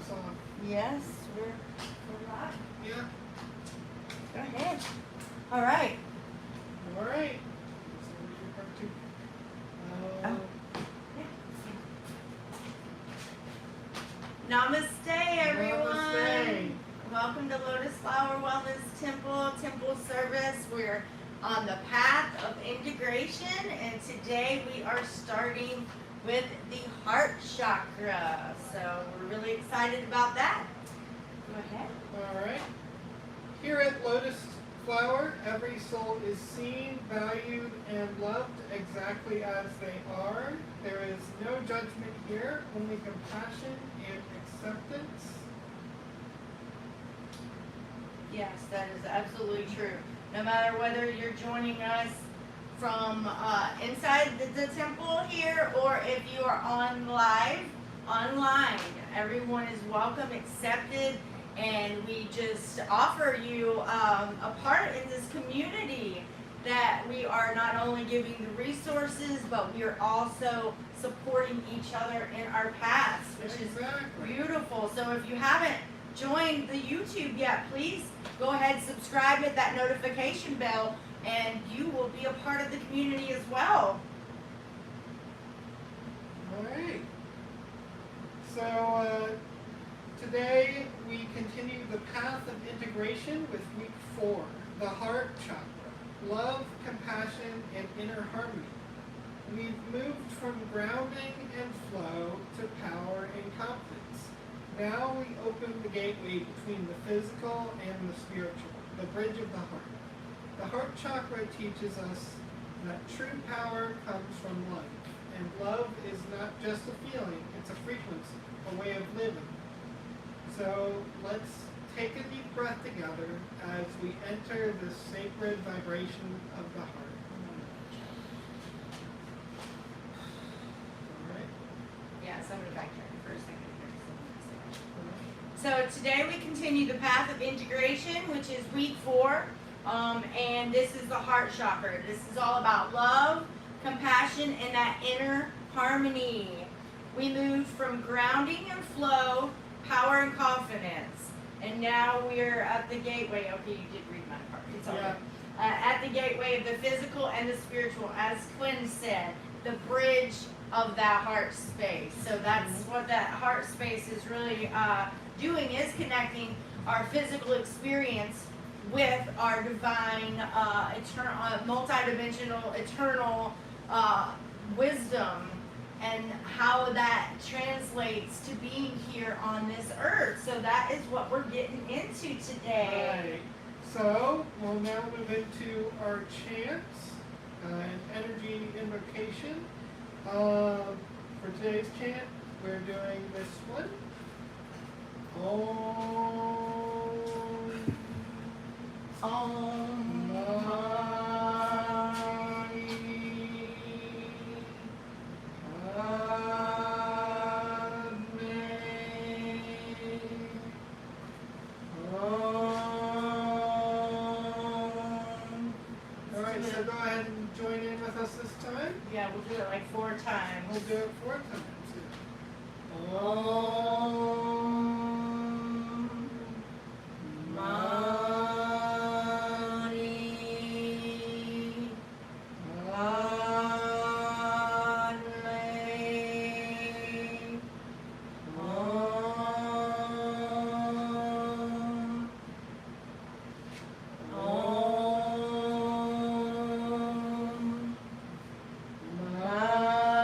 us on. Yes, we're live. Yeah. Go ahead. All right. All right. So we're part two. Namaste, everyone. Namaste. Welcome to Lotus Flower Wellness Temple Service. We're on the path of integration, and today we are starting with the heart chakra. So we're really excited about that. Go ahead. All right. Here at Lotus Flower, every soul is seen, valued, and loved exactly as they are. There is no judgment here, only compassion and acceptance. Yes, that is absolutely true. No matter whether you're joining us from inside the temple here, or if you are online, everyone is welcome, accepted, and we just offer you a part in this community that we are not only giving the resources, but we are also supporting each other in our paths, which is beautiful. So if you haven't joined the YouTube yet, please go ahead, subscribe, hit that notification bell, and you will be a part of the community as well. All right. So today we continue the path of integration with week 4, the heart chakra, love, compassion, and inner harmony. We've moved from grounding and flow to power and confidence. Now we open the gateway between the physical and the spiritual, the bridge of the heart. The heart chakra teaches us that true power comes from love. And love is not just a feeling, it's a frequency, a way of living. So let's take a deep breath together as we enter the sacred vibration of the heart. All right? Yeah, somebody back here for a second. So today we continue the path of integration, which is week 4, and this is the heart chakra. This is all about love, compassion, and that inner harmony. We moved from grounding and flow, power and confidence, and now we're at the gateway. Okay, you did read my part. It's all right. At the gateway of the physical and the spiritual, as Quinn said, the bridge of that heart space. So that's what that heart space is really doing, is connecting our physical experience with our divine, eternal, multidimensional, eternal wisdom, and how that translates to being here on this earth. So that is what we're getting into today. Right. So we'll now move into our chants and energy invocation. For today's chant, we're doing this one. Om Mani Padme Om. All right, so go ahead and join in with us this time. Yeah, we'll do it like 4 times. We'll do it 4 times. Om Mani Padme Om. Om Mani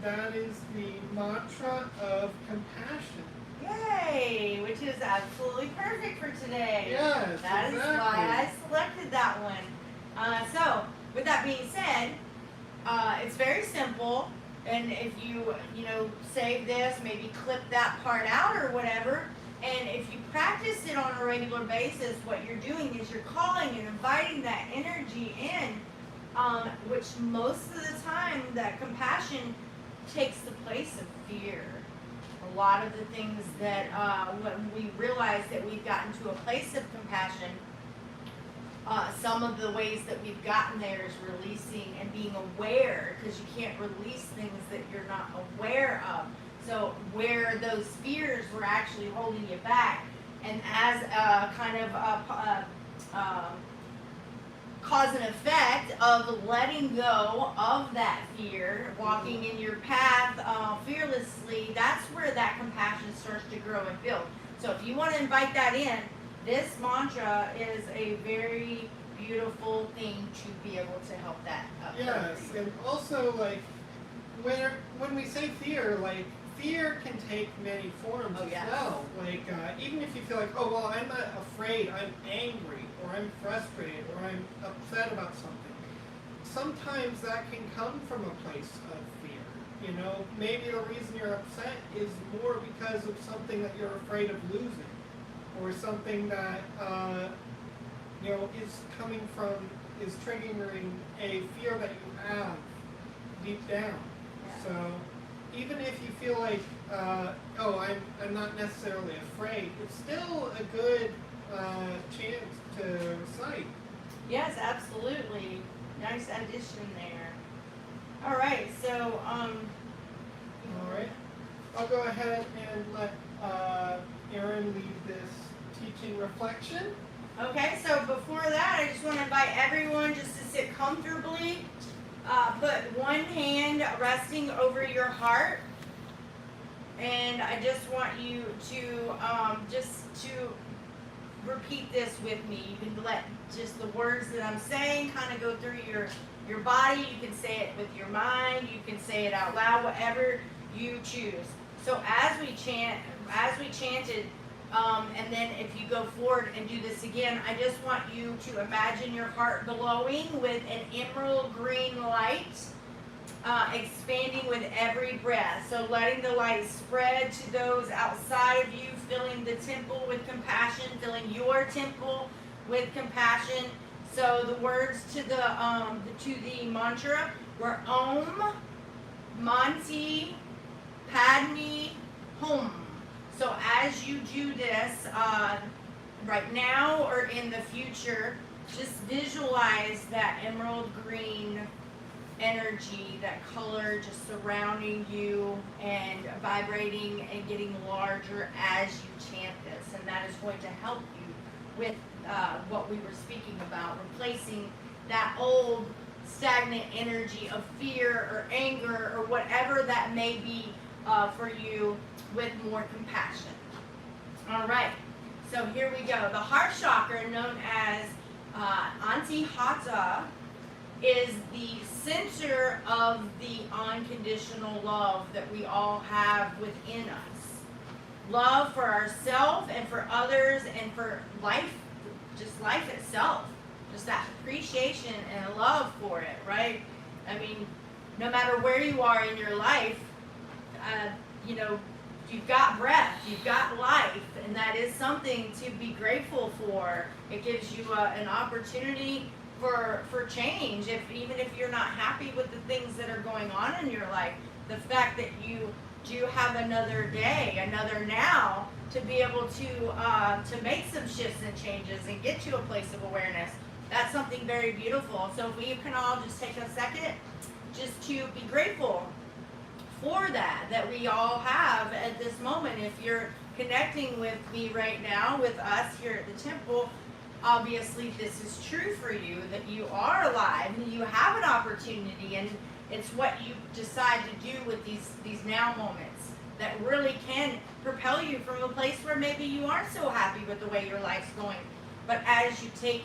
that is the mantra of compassion. Yay! Which is absolutely perfect for today. Yes, That exactly. is why I selected that one. So, with that being said, it's very simple. And if you save this, maybe clip that part out or whatever. And if you practice it on a regular basis, what you're doing is you're calling and inviting that energy in, which most of the time that compassion takes the place of fear. A lot of the things that when we realize that we've gotten to a place of compassion, some of the ways that we've gotten there is releasing and being aware, because you can't release things that you're not aware of. So where those fears were actually holding you back, and as a kind of cause and effect of letting go of that fear, walking in your path fearlessly, that's where that compassion starts to grow and build. So if you want to invite that in, this mantra is a very beautiful thing to be able to help that. Yes, and also like when we say fear, like fear can take many forms as well. Like even if you feel like, oh well, I'm not afraid, I'm angry, or I'm frustrated, or I'm upset about something. Sometimes that can come from a place of fear. You know, maybe the reason you're upset is more because of something that you're afraid of losing, or something that is triggering a fear that you have deep down. Yeah. So even if you feel like, I'm not necessarily afraid, it's still a good chance to recite. Yes, absolutely. Nice addition there. All right, so All right, I'll go ahead and let Erin lead this teaching reflection. Okay, so before that, I just want to invite everyone just to sit comfortably. Put one hand resting over your heart. And I just want you to repeat this with me. You can let just the words that I'm saying kind of go through your body. You can say it with your mind. You can say it out loud, whatever you choose. So as we chanted, and then if you go forward and do this again, I just want you to imagine your heart glowing with an emerald green light, expanding with every breath. So letting the light spread to those outside of you, filling the temple with compassion, filling your temple with compassion. So the words to the mantra were Om Manti Padme Hum. So as you do this, right now or in the future, just visualize that emerald green energy, that color just surrounding you and vibrating and getting larger as you chant this. And that is going to help you with what we were speaking about, replacing that old stagnant energy of fear or anger or whatever that may be for you, with more compassion. All right, so here we go. The heart chakra, known as Antihata, is the center of the unconditional love that we all have within us. Love for ourselves and for others and for life, just life itself. Just that appreciation and love for it, right? I mean, no matter where you are in your life, you've got breath, you've got life, and that is something to be grateful for. It gives you an opportunity for change. Even if you're not happy with the things that are going on in your life, the fact that you do have another day, another now, to be able to make some shifts and changes and get to a place of awareness, that's something very beautiful. So if we can all just take a second just to be grateful for that we all have at this moment. If you're connecting with me right now, with us here at the temple, obviously this is true for you, that you are alive and you have an opportunity, and it's what you decide to do with these now moments that really can propel you from a place where maybe you aren't so happy with the way your life's going. But as you take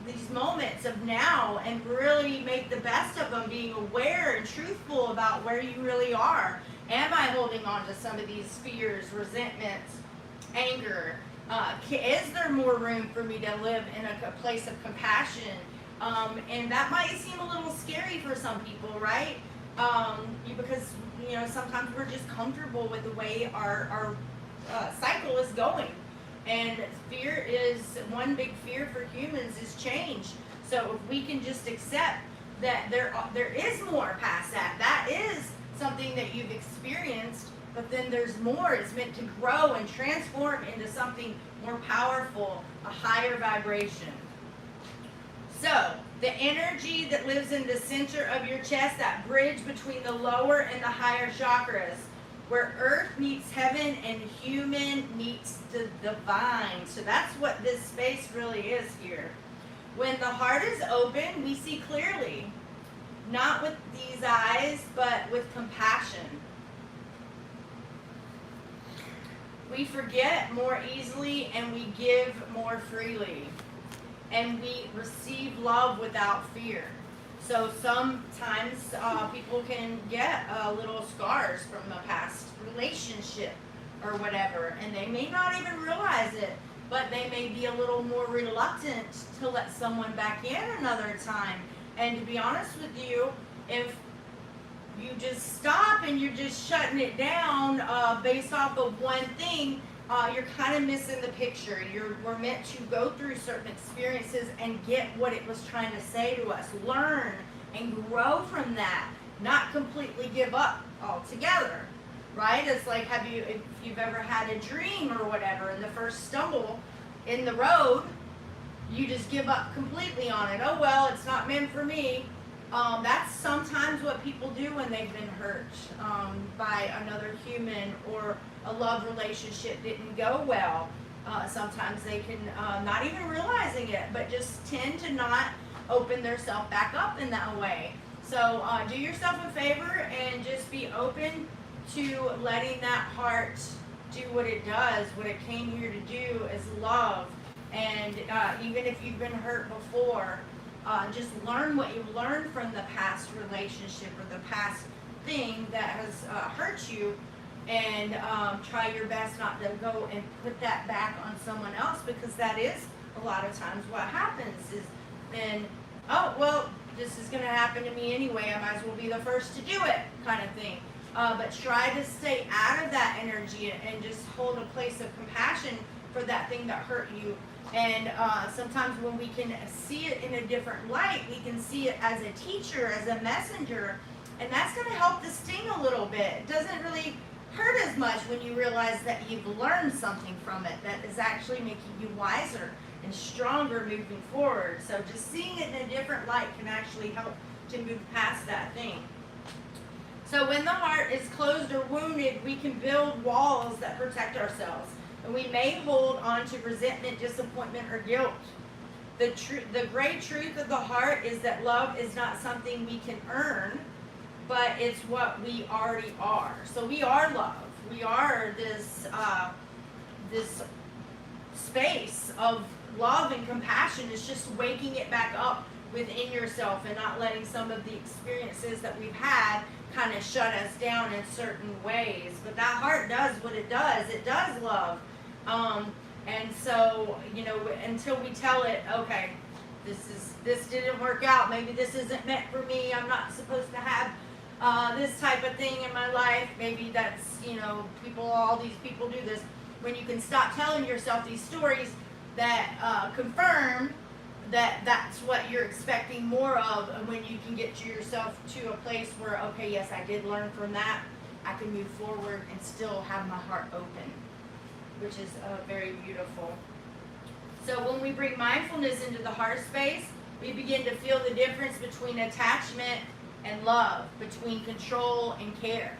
these moments of now and really make the best of them, being aware and truthful about where you really are. Am I holding on to some of these fears, resentments, anger? Is there more room for me to live in a place of compassion? And that might seem a little scary for some people, right? Because sometimes we're just comfortable with the way our cycle is going. And fear is, one big fear for humans is change. So if we can just accept that there is more past that. That is something that you've experienced, but then there's more. It's meant to grow and transform into something more powerful, a higher vibration. So the energy that lives in the center of your chest, that bridge between the lower and the higher chakras, where earth meets heaven and human meets the divine. So that's what this space really is here. When the heart is open, we see clearly. Not with these eyes, but with compassion. We forget more easily and we give more freely. And we receive love without fear. So sometimes people can get little scars from a past relationship or whatever, and they may not even realize it, but they may be a little more reluctant to let someone back in another time. And to be honest with you, if you just stop and you're just shutting it down based off of one thing, you're kind of missing the picture. We're meant to go through certain experiences and get what it was trying to say to us. Learn and grow from that. Not completely give up altogether, right? It's like, if you've ever had a dream or whatever, and the first stumble in the road, you just give up completely on it. Oh, well, it's not meant for me. That's sometimes what people do when they've been hurt by another human, or a love relationship didn't go well. Sometimes they can, not even realizing it, but just tend to not open themselves back up in that way. So do yourself a favor and just be open to letting that heart do what it does. What it came here to do is love. And even if you've been hurt before, just learn what you learned from the past relationship or the past thing that has hurt you, and try your best not to go and put that back on someone else, because that is a lot of times what happens is then, oh, well, this is going to happen to me anyway, I might as well be the first to do it kind of thing. But try to stay out of that energy and just hold a place of compassion for that thing that hurt you. And sometimes when we can see it in a different light, we can see it as a teacher, as a messenger, and that's going to help the sting a little bit. It doesn't really hurt as much when you realize that you've learned something from it that is actually making you wiser and stronger moving forward. So just seeing it in a different light can actually help to move past that thing. So when the heart is closed or wounded, we can build walls that protect ourselves. And we may hold on to resentment, disappointment, or guilt. The great truth of the heart is that love is not something we can earn, but it's what we already are. So we are love. We are this space of love and compassion. It's just waking it back up within yourself and not letting some of the experiences that we've had kind of shut us down in certain ways. But that heart does what it does. It does love. And so, until we tell it, okay, this didn't work out. Maybe this isn't meant for me. I'm not supposed to have this type of thing in my life. Maybe that's, all these people do this. When you can stop telling yourself these stories that confirm that that's what you're expecting more of, and when you can get yourself to a place where, okay, yes, I did learn from that, I can move forward and still have my heart open, which is very beautiful. So when we bring mindfulness into the heart space, we begin to feel the difference between attachment and love, between control and care.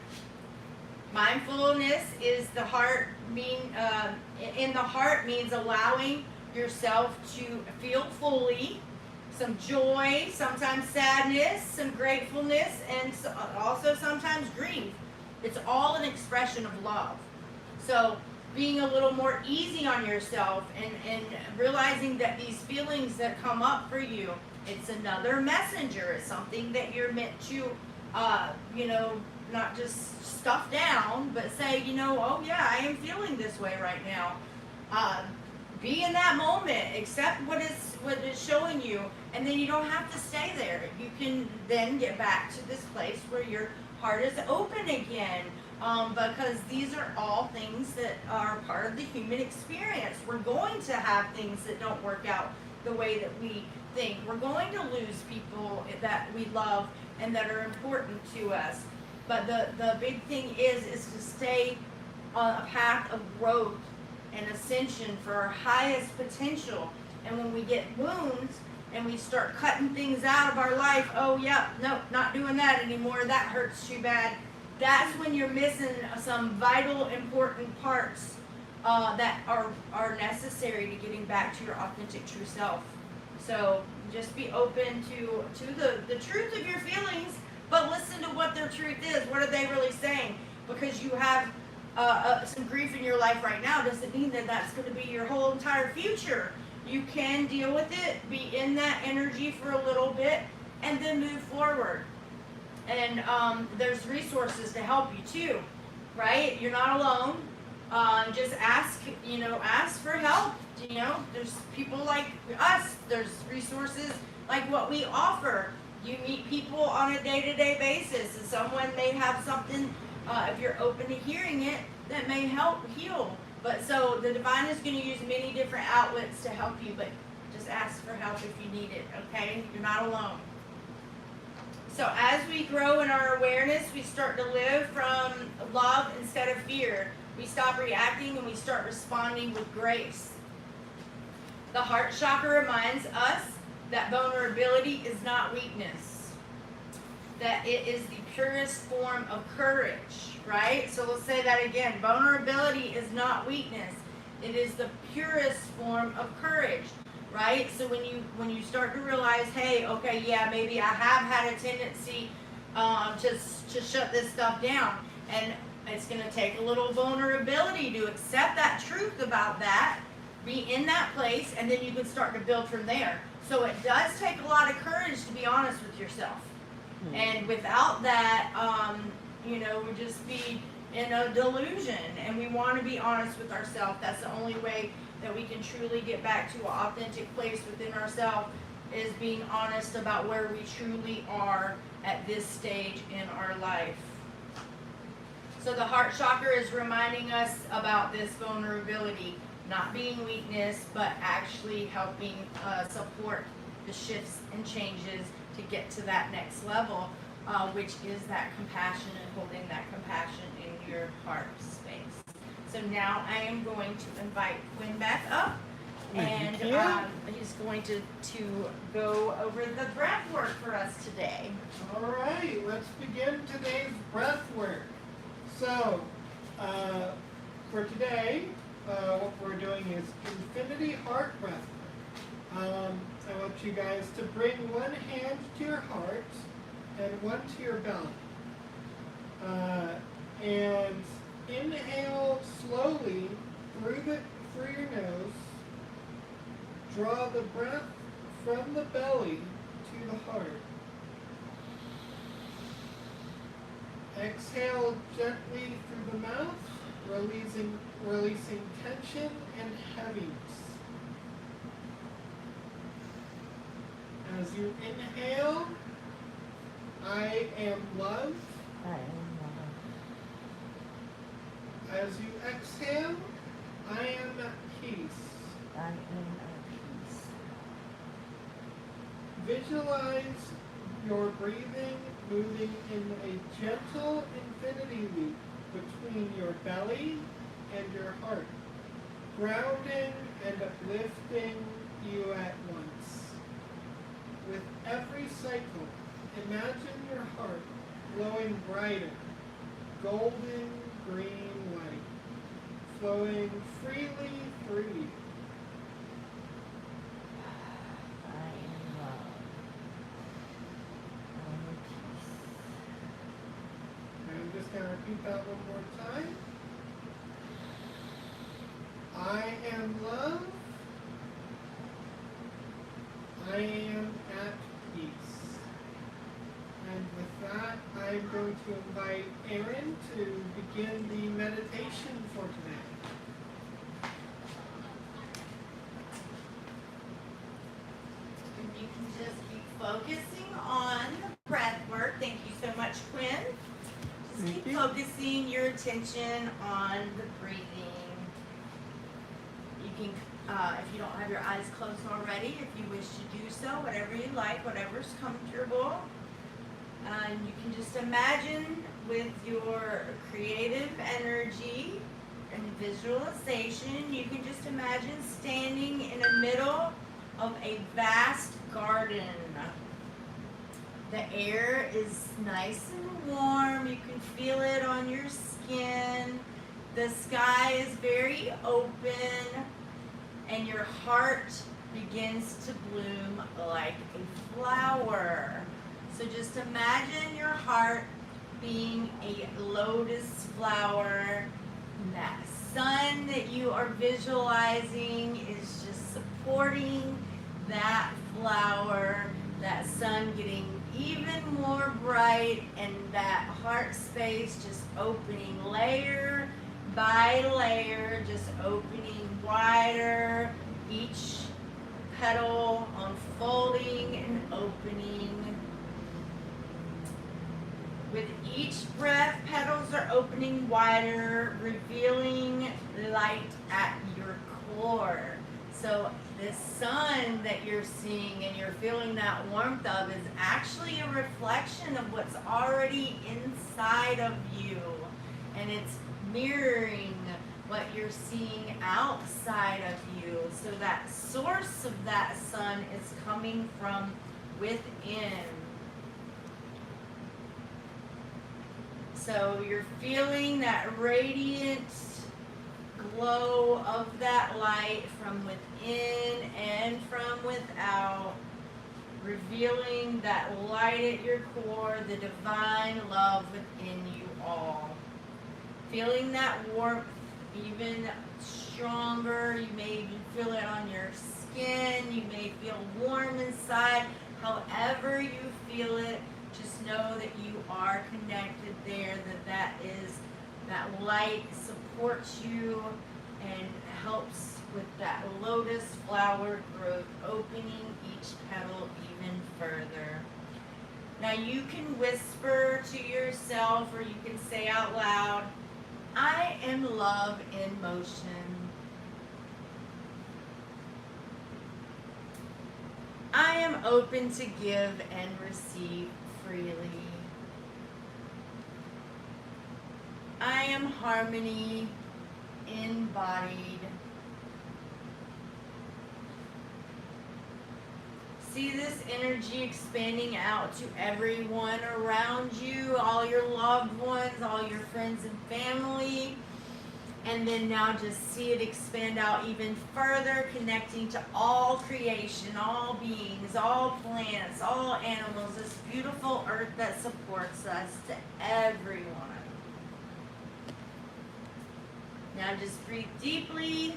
Mindfulness is the heart in the heart means allowing yourself to feel fully, some joy, sometimes sadness, some gratefulness, and also sometimes grief. It's all an expression of love. So being a little more easy on yourself and realizing that these feelings that come up for you, it's another messenger. It's something that you're meant to, you know, not just stuff down, but say, you know, oh yeah, I am feeling this way right now. Be in that moment, accept what it's showing you, and then you don't have to stay there. You can then get back to this place where your heart is open again. Because these are all things that are part of the human experience. We're going to have things that don't work out the way that we think. We're going to lose people that we love and that are important to us. But the big thing is to stay on a path of growth and ascension for our highest potential. And when we get wounds and we start cutting things out of our life, oh yeah, no, not doing that anymore, that hurts too bad. That's when you're missing some vital, important parts that are necessary to getting back to your authentic, true self. So just be open to the truth of your feelings, but listen to what their truth is. What are they really saying? Because you have some grief in your life right now doesn't mean that that's going to be your whole entire future. You can deal with it, be in that energy for a little bit, and then move forward. And there's resources to help you too, right? You're not alone. Just ask for help. You know, there's people like us. There's resources like what we offer. You meet people on a day-to-day basis, and someone may have something, if you're open to hearing it, that may help heal. But so the divine is going to use many different outlets to help you, but just ask for help if you need it, okay? You're not alone. So as we grow in our awareness, we start to live from love instead of fear. We stop reacting and we start responding with grace. The heart chakra reminds us that vulnerability is not weakness, that it is the purest form of courage, right? So let's say that again. Vulnerability is not weakness. It is the purest form of courage. Right? So when you start to realize, hey, okay, yeah, maybe I have had a tendency to shut this stuff down, and it's going to take a little vulnerability to accept that truth about that, be in that place, and then you can start to build from there. So it does take a lot of courage to be honest with yourself. Mm-hmm. And without that, we just be in a delusion, and we want to be honest with ourselves. That's the only way that we can truly get back to an authentic place within ourselves, is being honest about where we truly are at this stage in our life. So the heart chakra is reminding us about this vulnerability, not being weakness, but actually helping support the shifts and changes to get to that next level, which is that compassion and holding that compassion in your heart space. So now I am going to invite Quinn back up, and he's going to go over the breath work for us today. All right, let's begin today's breath work. So, for today, what we're doing is infinity heart breath work. I want you guys to bring one hand to your heart and one to your belly. And inhale slowly through your nose. Draw the breath from the belly to the heart. Exhale gently through the mouth, releasing tension and heaviness. As you inhale, I am love. I am love. As you exhale, I am at peace. I am at peace. Visualize your breathing moving in a gentle infinity loop between your belly and your heart, grounding and uplifting you at once. With every cycle, imagine your heart glowing brighter, golden green light, flowing freely through you. I am love. I am at peace. And I'm just going to repeat that one more time. I am love. I am at peace. And with that, I'm going to invite Erin to begin the meditation for today. And you can just keep focusing on the breath work. Thank you so much, Quinn. Just Thank keep you. focusing your attention on the breathing. You can, if you don't have your eyes closed already, if you wish to do so, whatever you like, whatever's comfortable. And you can just imagine with your creative energy and visualization, you can just imagine standing in the middle of a vast garden. The air is nice and warm. You can feel it on your skin. The sky is very open, and your heart begins to bloom like a flower. So just imagine your heart being a lotus flower. That sun that you are visualizing is just supporting that flower, that sun getting even more bright, and that heart space just opening layer by layer, just opening wider, each petal unfolding and opening. With each breath, petals are opening wider, revealing light at your core. So the sun that you're seeing and you're feeling that warmth of is actually a reflection of what's already inside of you. And it's mirroring what you're seeing outside of you. So that source of that sun is coming from within. So you're feeling that radiant glow of that light from within and from without, revealing that light at your core, the divine love within you all. Feeling that warmth even stronger. You may even feel it on your skin. You may feel warm inside. However you feel it, just know that you are connected there, that light supports you and helps with that lotus flower growth, opening each petal even further. Now you can whisper to yourself, or you can say out loud, I am love in motion. I am open to give and receive freely. I am harmony embodied. See this energy expanding out to everyone around you, all your loved ones, all your friends and family. And then now just see it expand out even further, connecting to all creation, all beings, all plants, all animals, this beautiful earth that supports us, to everyone. Now just breathe deeply.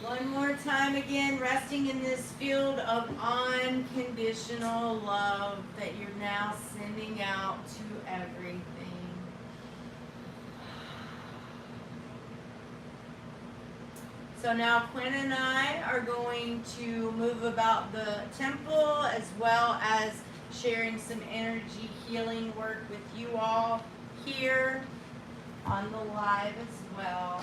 One more time again, resting in this field of unconditional love that you're now sending out to everything. So now Quinn and I are going to move about the temple, as well as sharing some energy healing work with you all here on the live as well.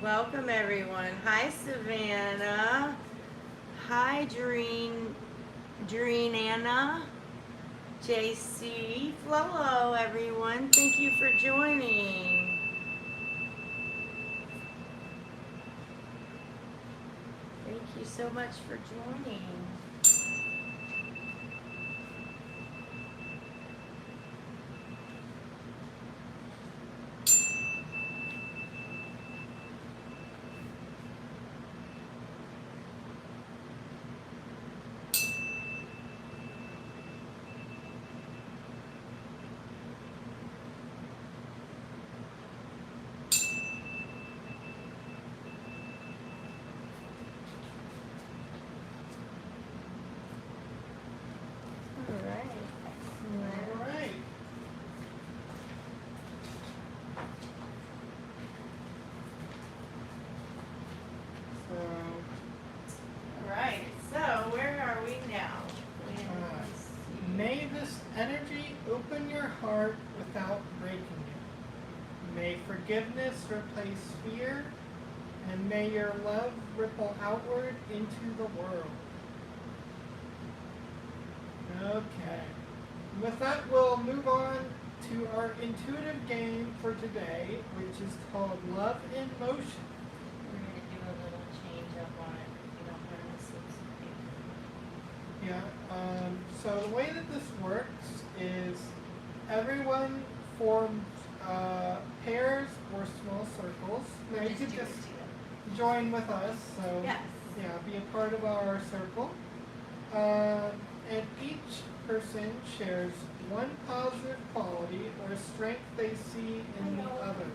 Welcome everyone. Hi Savannah. Hi Doreen Anna. JC. Hello everyone. Thank you for joining. Thank you so much for joining. Alright, excellent. All right. So, Alright, so where are we now? may this energy open your heart without breaking it. May forgiveness replace fear, and may your love ripple outward into the world. Okay. With that, we'll move on to our intuitive game for today, which is called Love in Motion. We're going to do a little change up on it if you don't mind this. Yeah. So the way that this works is everyone forms pairs or small circles. Now you could just join with us. So Yes. yeah, be a part of our circle. And each person shares one positive quality or strength they see in the other.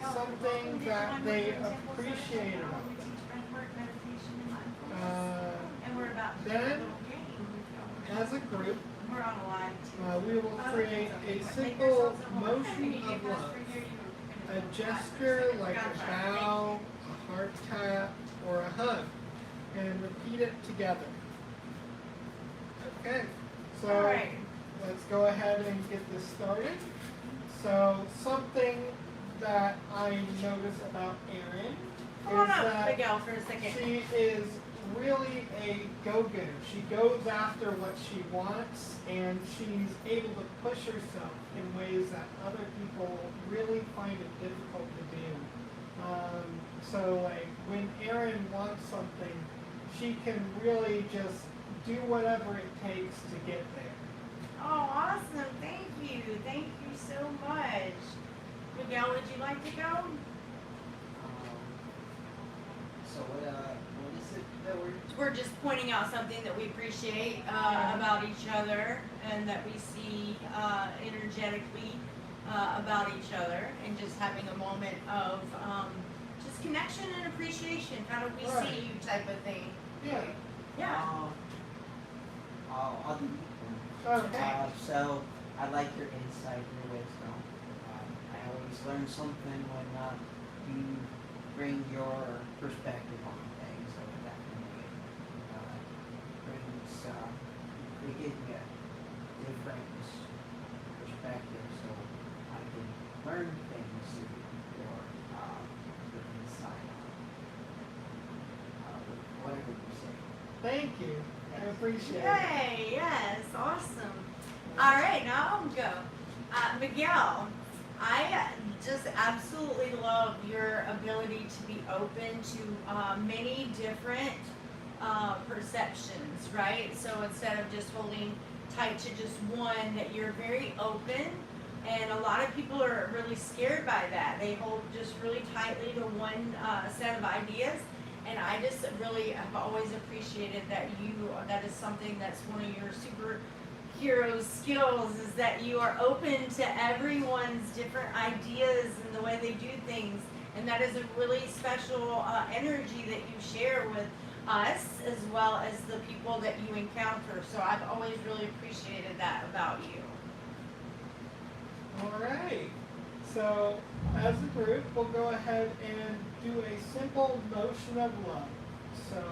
Something that they appreciate about them. Then, as a group, We're on a line too. we will create a simple motion of love. A gesture like a bow, a heart tap, or a hug, and repeat it together. Okay, so Alright. let's go ahead and get this started. So something that I notice about Erin Come on is up, that Miguel, for a second. she is really a go-getter. She goes after what she wants, and she's able to push herself in ways that other people really find it difficult to do. So like when Erin wants something, she can really just do whatever it takes to get there. Oh, awesome. Thank you. Thank you so much. Miguel, would you like to go? So what is it that We're just pointing out something that we appreciate about each other and that we see energetically about each other, and just having a moment of just connection and appreciation. How do we Right. see you type of thing. Yeah. Yeah. I'll do Okay. so I like your insight, your wisdom. I always learn something when you bring your perspective on things, so that definitely brings we get a different perspective, so I can learn things through your insight on whatever you say. Thank you. I appreciate it. Yay, yes, awesome. All right, now I'll go. Miguel, I just absolutely love your ability to be open to many different perceptions, right? So instead of just holding tight to just one, that you're very open. And a lot of people are really scared by that. They hold just really tightly to one set of ideas. And I just really have always appreciated that that is something that's one of your superhero skills, is that you are open to everyone's different ideas and the way they do things. And that is a really special energy that you share with us as well as the people that you encounter. So I've always really appreciated that about you. All right. So as a group, we'll go ahead and do a simple motion of love. So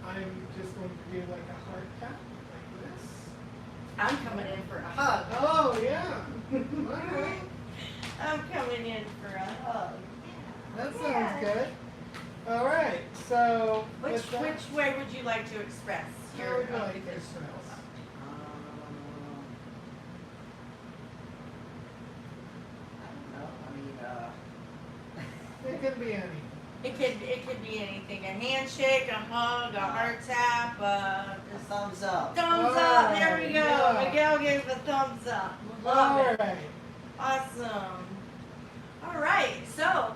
I'm just going to do like a heart tap, like this. I'm coming in for a hug. Oh, yeah. All right. I'm coming in for a hug. That sounds Yeah. good. All right. So Which with that, which way would you like to express How your would you like to unconditional express? love? I don't know. I mean, it can be any. It could be anything. A handshake, a hug, a heart tap, a just thumbs up. thumbs up. There we go. Yeah. Miguel gave a thumbs up. All Love it. right. Awesome. All right. So,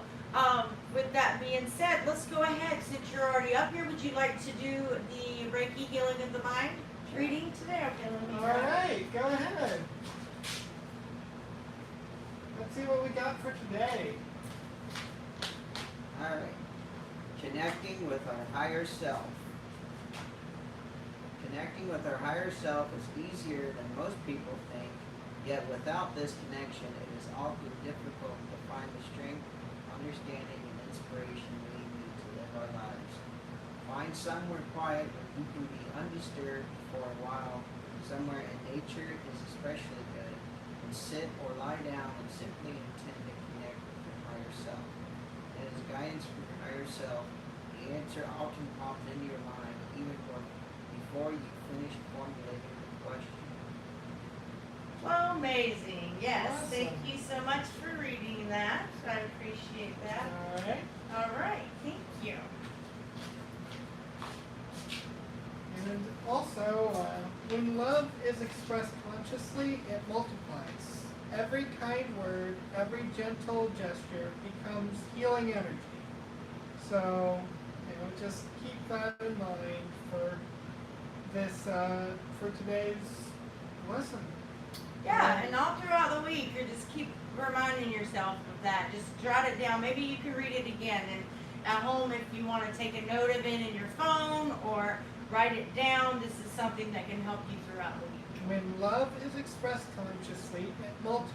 with that being said, let's go ahead. Since you're already up here, would you like to do the Reiki healing of the mind reading today? Okay, let me All grab it. right. Go ahead. Let's see what we got for today. Alright. Connecting with our higher self. Connecting with our higher self is easier than most people think, yet without this connection, it is often difficult to find the strength, understanding, and inspiration we need to live our lives. Find somewhere quiet where you can be undisturbed for a while. Somewhere in nature is especially good. And sit or lie down and simply intend to connect with your higher self. And as guidance from your higher self, the answer often pops into your mind even before you finish formulating the question. Well, amazing. Yes. Awesome. Thank you so much for reading that. I appreciate that. All right. All right. Thank you. And also, when love is expressed consciously, it multiplies. Every kind word, every gentle gesture becomes healing energy. So, just keep that in mind for this, for today's lesson. Yeah, and all throughout the week, you just keep reminding yourself of that. Just jot it down. Maybe you can read it again. And at home, if you want to take a note of it in your phone or write it down, this is something that can help you throughout the week. When love is expressed consciously, it multiplies.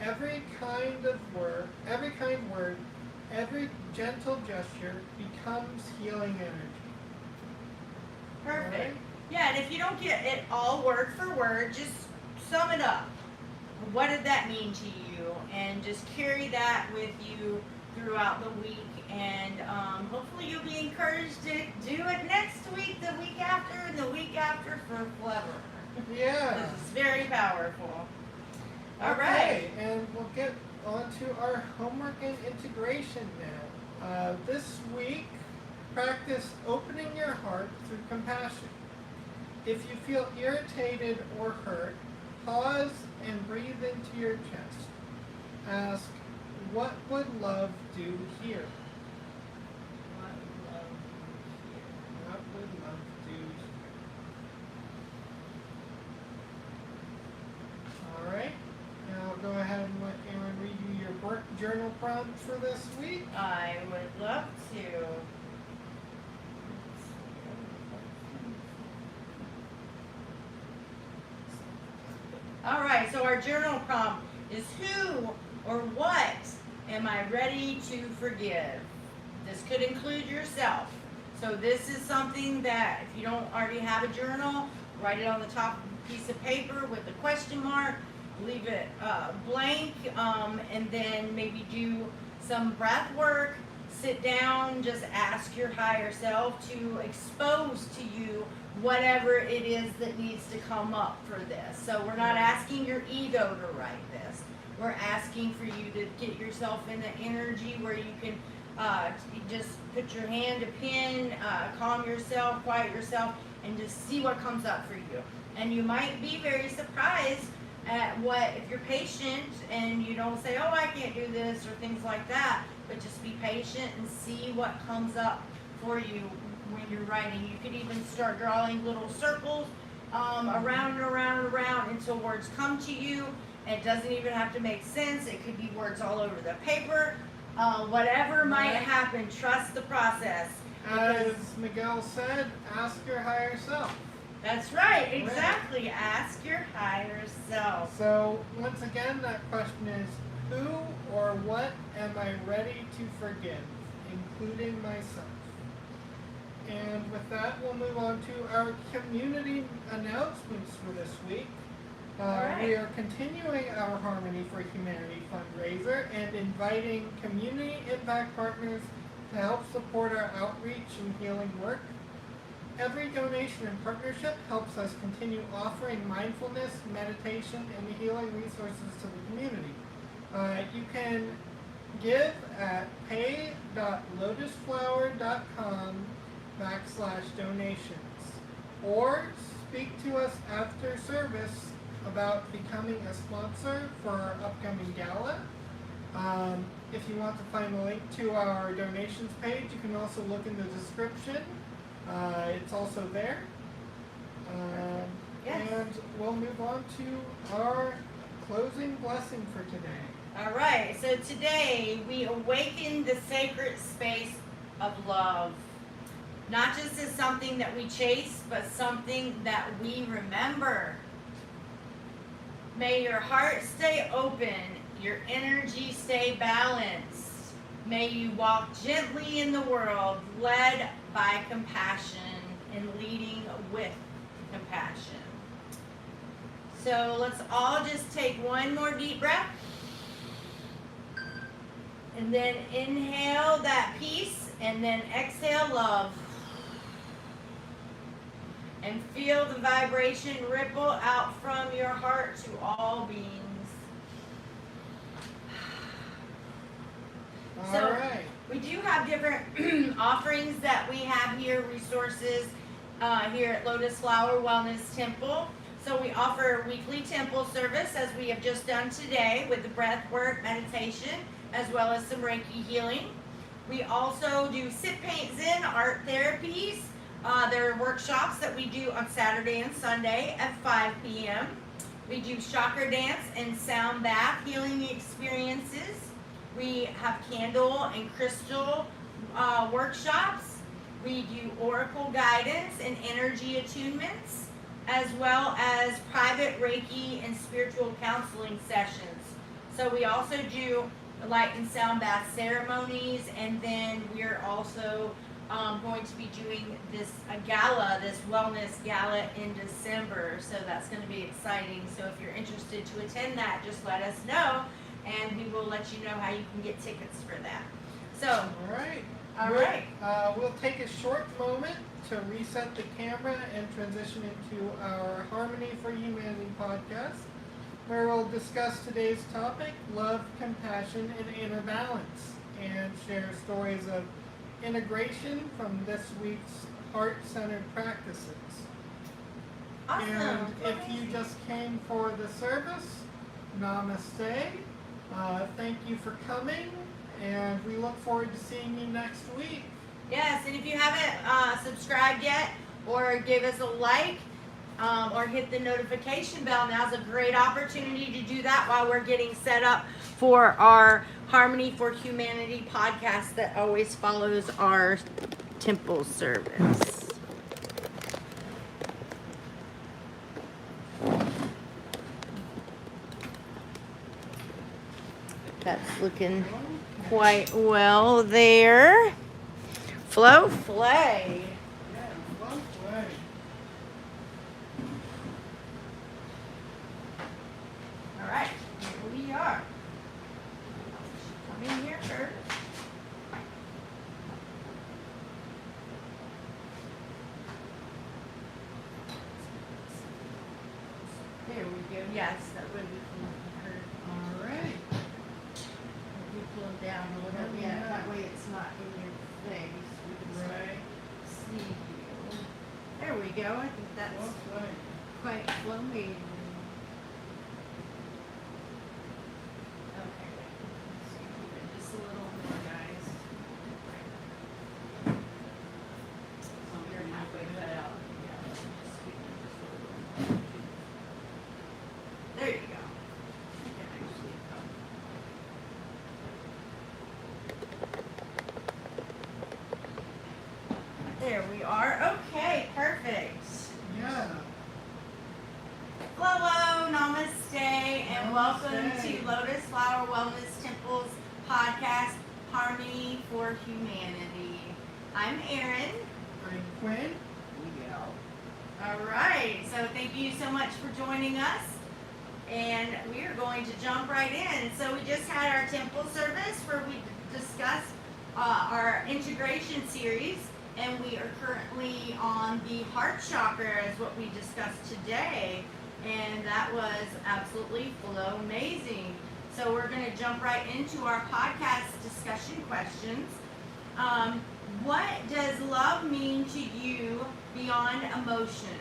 Every kind word, every gentle gesture becomes healing energy. Perfect. Alright? Yeah, and if you don't get it all word for word, just sum it up. What did that mean to you? And just carry that with you throughout the week. And hopefully you'll be encouraged to do it next week, the week after, and the week after for forever. Yeah. This is very powerful. All Okay, right. and we'll get on to our homework and integration now. This week, practice opening your heart through compassion. If you feel irritated or hurt, pause and breathe into your chest. Ask, what would love do here? What would love do here? All right. Now I'll go ahead and let Aaron read you your journal prompt for this week. I would love to. All right, so our journal prompt is who or what am I ready to forgive? This could include yourself. So this is something that if you don't already have a journal, write it on the top of a piece of paper with a question mark, leave it blank, and then maybe do some breath work, sit down, just ask your higher self to expose to you whatever it is that needs to come up for this. So we're not asking your ego to write this. We're asking for you to get yourself in the energy where you can just put your hand to pen, calm yourself, quiet yourself, and just see what comes up for you. And you might be very surprised at if you're patient and you don't say, oh, I can't do this or things like that, but just be patient and see what comes up for you when you're writing. You could even start drawing little circles around and around and around until words come to you. It doesn't even have to make sense. It could be words all over the paper. Whatever might happen, trust the process. As Miguel said, ask your higher self. That's right, exactly. Ask your higher self. So once again, that question is, who or what am I ready to forgive, including myself? And with that, we'll move on to our community announcements for this week. Alright. We are continuing our Harmony for Humanity fundraiser and inviting community impact partners to help support our outreach and healing work. Every donation and partnership helps us continue offering mindfulness, meditation, and healing resources to the community. You can give at pay.lotusflower.com/donations or speak to us after service about becoming a sponsor for our upcoming gala. If you want to find the link to our donations page, you can also look in the description. It's also there. Yes. And we'll move on to our closing blessing for today. Alright, so today we awaken the sacred space of love. Not just as something that we chase, but something that we remember. May your heart stay open, your energy stay balanced. May you walk gently in the world, led by compassion and leading with compassion. So let's all just take one more deep breath. And then inhale that peace, and then exhale love. And feel the vibration ripple out from your heart to all beings. So- All right. We do have different offerings that we have here, resources here at Lotus Flower Wellness Temple. So we offer weekly temple service, as we have just done today, with the breathwork, meditation, as well as some Reiki healing. We also do sit, paint, zen, art therapies. There are workshops that we do on Saturday and Sunday at 5 p.m. We do chakra dance and sound bath healing experiences. We have candle and crystal workshops. We do oracle guidance and energy attunements, as well as private Reiki and spiritual counseling sessions. So we also do light and sound bath ceremonies, and then we're also going to be doing this gala, this wellness gala in December. So that's going to be exciting. So if you're interested to attend that, just let us know, and we will let you know how you can get tickets for that. So, All right. all right. We'll take a short moment to reset the camera and transition into our Harmony for Humanity podcast, where we'll discuss today's topic, love, compassion, and inner balance, and share stories of integration from this week's heart-centered practices. Awesome. And if you just came for the service, namaste. Thank you for coming, and we look forward to seeing you next week. Yes, and if you haven't subscribed yet, or give us a like, or hit the notification bell, now's a great opportunity to do that while we're getting set up for our Harmony for Humanity podcast that always follows our temple service. That's looking quite well there. Flow, flay. Yeah, love way. All right, here we are. Come in here first. There we go. Yes, that would be her. All right. You pull it down a little bit. Yeah, that way it's not in your face. We can Right. see you. There we go. I think that's Love way. quite flowing. Okay. Let's see, keep it just a little more, guys. So you're halfway cut out. Yeah, let me just sweep it just a little. There you go. You can actually come. There we are. Okay, perfect. Yeah. Hello, namaste, and welcome Namaste. to Lotus Flower Wellness Temple's podcast, Harmony for Humanity. I'm Erin. I'm Quinn. We go. All right, so thank you so much for joining us. and we are going to jump right in. So we just had our temple service where we discussed our integration series, and we are currently on the heart chakra is what we discussed today, and that was absolutely amazing. So we're going to jump right into our podcast discussion questions. What does love mean to you beyond emotion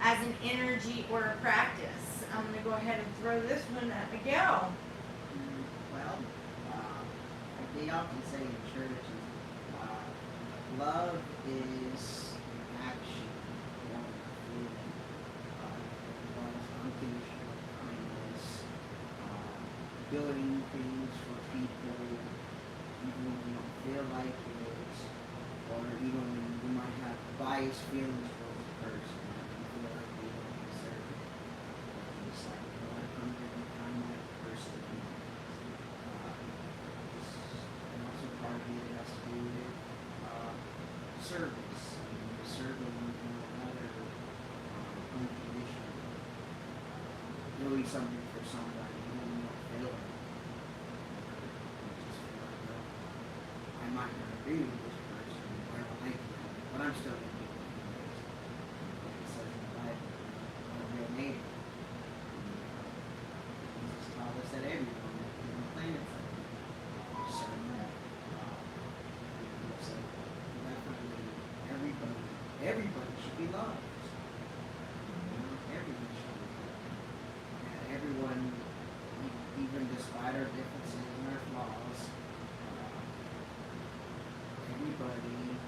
as an energy or a practice? I'm going to go ahead and throw this one at Miguel. Well, they often say in church, love is action, feeling, unconditional kindness, building things for people, even when you don't feel like it, or even when you might have biased feelings for the person, you feel like they don't deserve it. It's like, I'm going to find that person. And also part of it has to do with service, serving one another unconditionally. Doing something for somebody, even when you don't feel it. You just feel like, well, I might not agree with this person, or I don't like them, but I'm still going to do it. Like it says in the Bible, a real neighbor. Jesus taught us that everyone on the planet is serving. So definitely everybody should be loved. Everyone should be loved. And everyone, even despite our differences and our flaws, everybody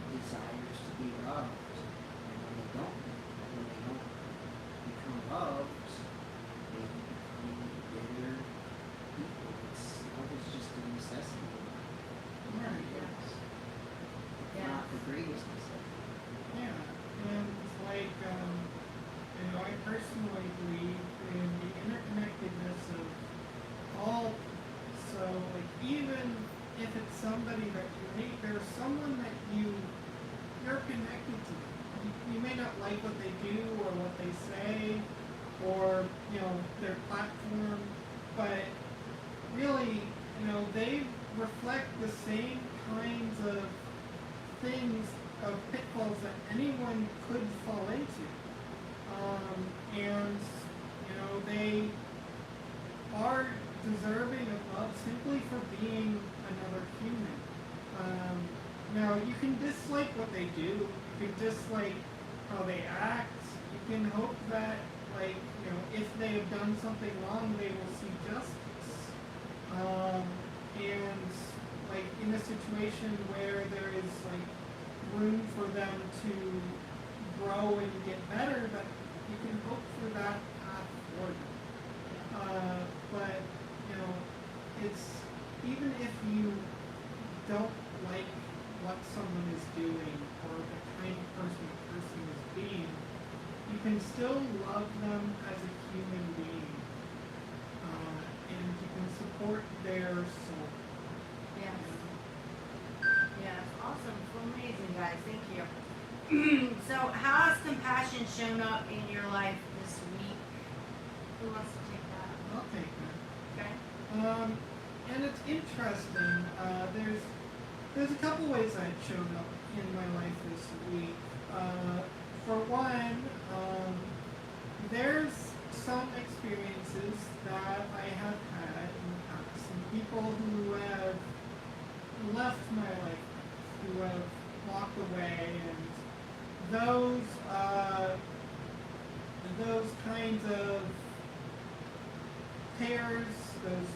desires to be loved. And when they don't become loved, they become bitter people. Love is just a necessity. It's not the greatest necessity. Yeah, and it's like, I personally believe in the interconnectedness of all. So, like, even if it's somebody that you hate, there's someone that you're connected to. You may not like what they do or what they say or, their platform, but really, they reflect the same kinds of things, of pitfalls that anyone could fall into. And, they are deserving of love simply for being another human. Now, you can dislike what they do. You can dislike how they act. You can hope that, if they have done something wrong, they will see justice. And, in a situation where there is, room for them to grow and get better, that you can hope for that path for them. But, it's, even if you don't like what someone is doing or the kind of person the person is being, you can still love them as a human being. And you can support their soul. Yes. Yes, awesome. So amazing, guys. Thank you. So, how has compassion shown up in your life this week? Who wants to take that? I'll take that. Okay. And it's interesting. There's a couple ways that it showed up in my life this week. For one, there's some experiences that I have had in the past, and people who have left my life, who have walked away, and those kinds of tears, those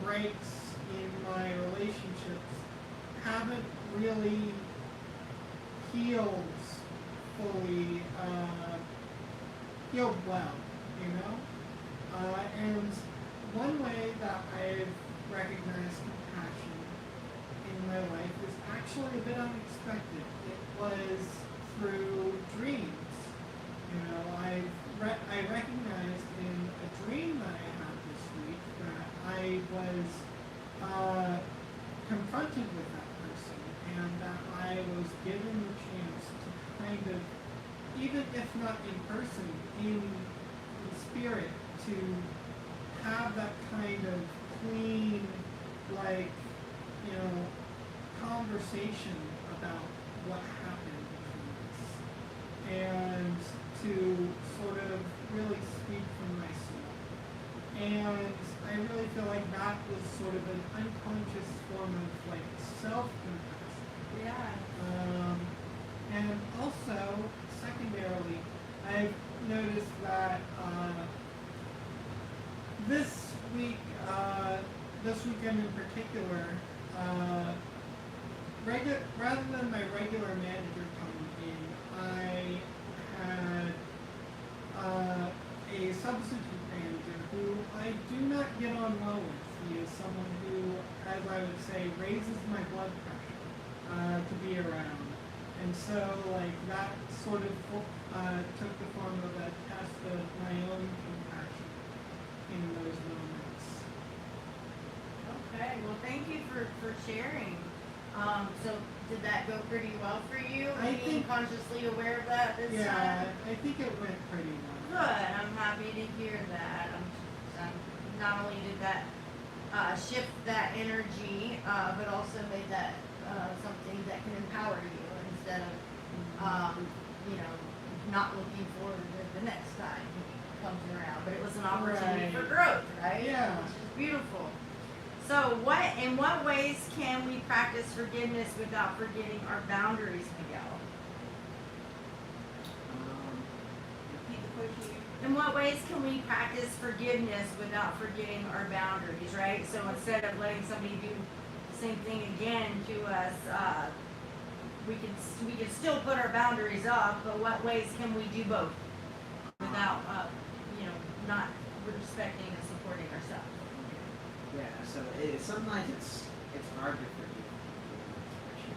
breaks in my relationships haven't really healed fully, healed well, and one way that I've recognized compassion in my life is actually a bit unexpected. It was through dreams. I recognized in a dream that I had this week that I was confronted with that person, and that I was given the chance to kind of, even if not in person, in spirit, to have that kind of clean, like, you know, conversation about what happened between us, and to sort of really speak from my soul. And I really feel like that was sort of an unconscious form of like self-compassion. Yeah. And also, secondarily, I've noticed that this week, this weekend in particular, rather than my regular manager coming in, I had a substitute manager who I do not get on well with. He is someone who, as I would say, raises my blood pressure to be around. And so, like, that sort of took the form of a test of my own compassion in those moments. Okay. Well, thank you for sharing. So did that go pretty well for you? I Being think- consciously aware of that this Yeah, time? I think it went pretty Good. well. I'm happy to hear that. Not only did that shift that energy, but also made that something that can empower you instead of, you know, not looking forward to the next time it comes around. But it was an opportunity for Right. growth, right? Yeah. Which is beautiful. So, in what ways can we practice forgiveness without forgetting our boundaries, Miguel? Repeat the question again. In what ways can we practice forgiveness without forgetting our boundaries, right? So instead of letting somebody do the same thing again to us, we can still put our boundaries up, but what ways can we do both without, you know, not respecting and supporting ourselves? Yeah, so sometimes it's hard to forgive people, especially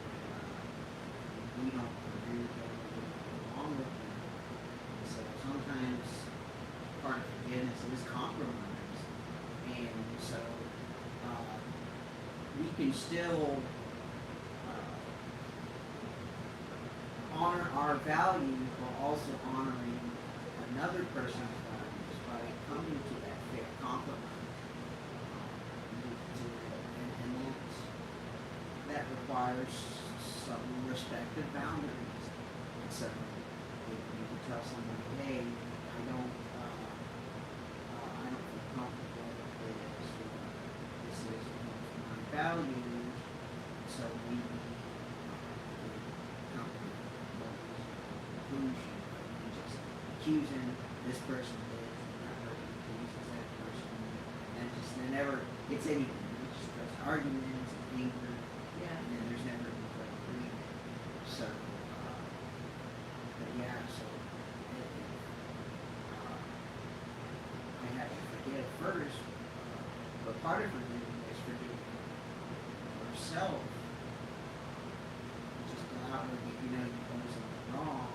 when we don't agree with them or get along with them. So sometimes part of forgiveness is compromise, and so we can still honor our values while also honoring another person's values by coming to that fair compromise. And that requires some respective boundaries. And so if you can tell somebody, hey, I don't feel comfortable with this, or this is my values, so we come to conclusion and just accusing this person of this, and that person accuses that person, and it never gets anything. It's just there's arguments and anger, Yeah. and then there's never any agreement. So, but yeah, so I have to forgive first, but part of forgiving is forgiving yourself. Just go out and if you know you've done something wrong,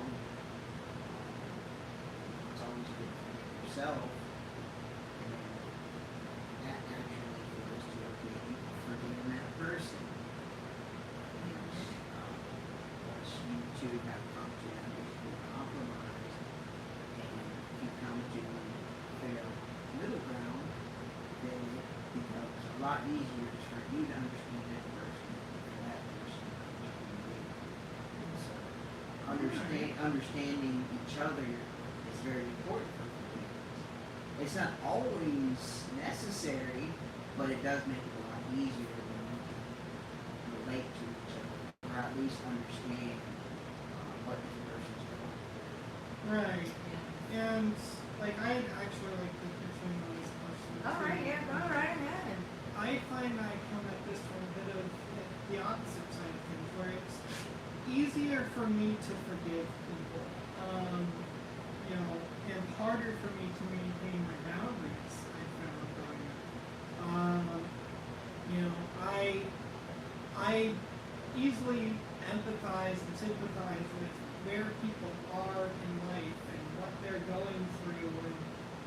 it's always good to forgive yourself. And that naturally goes to forgiving that person. Once you two have come to a compromise and you come to a fair middle ground, then it becomes a lot easier for you to understand that person and for that person to understand you. So understanding each other is very important for forgiveness. It's not always necessary, but it does make it a lot easier when you can relate to each other, or at least understand what the person's going through. Right. And like I actually like to continue on this question. All right, yeah, go right ahead. I find I come at this from a bit of the opposite side of things, where it's easier for me to forgive people, you know, and harder for me to maintain my boundaries. I found growing up. You know, I easily empathize and sympathize with where people are in life and what they're going through, and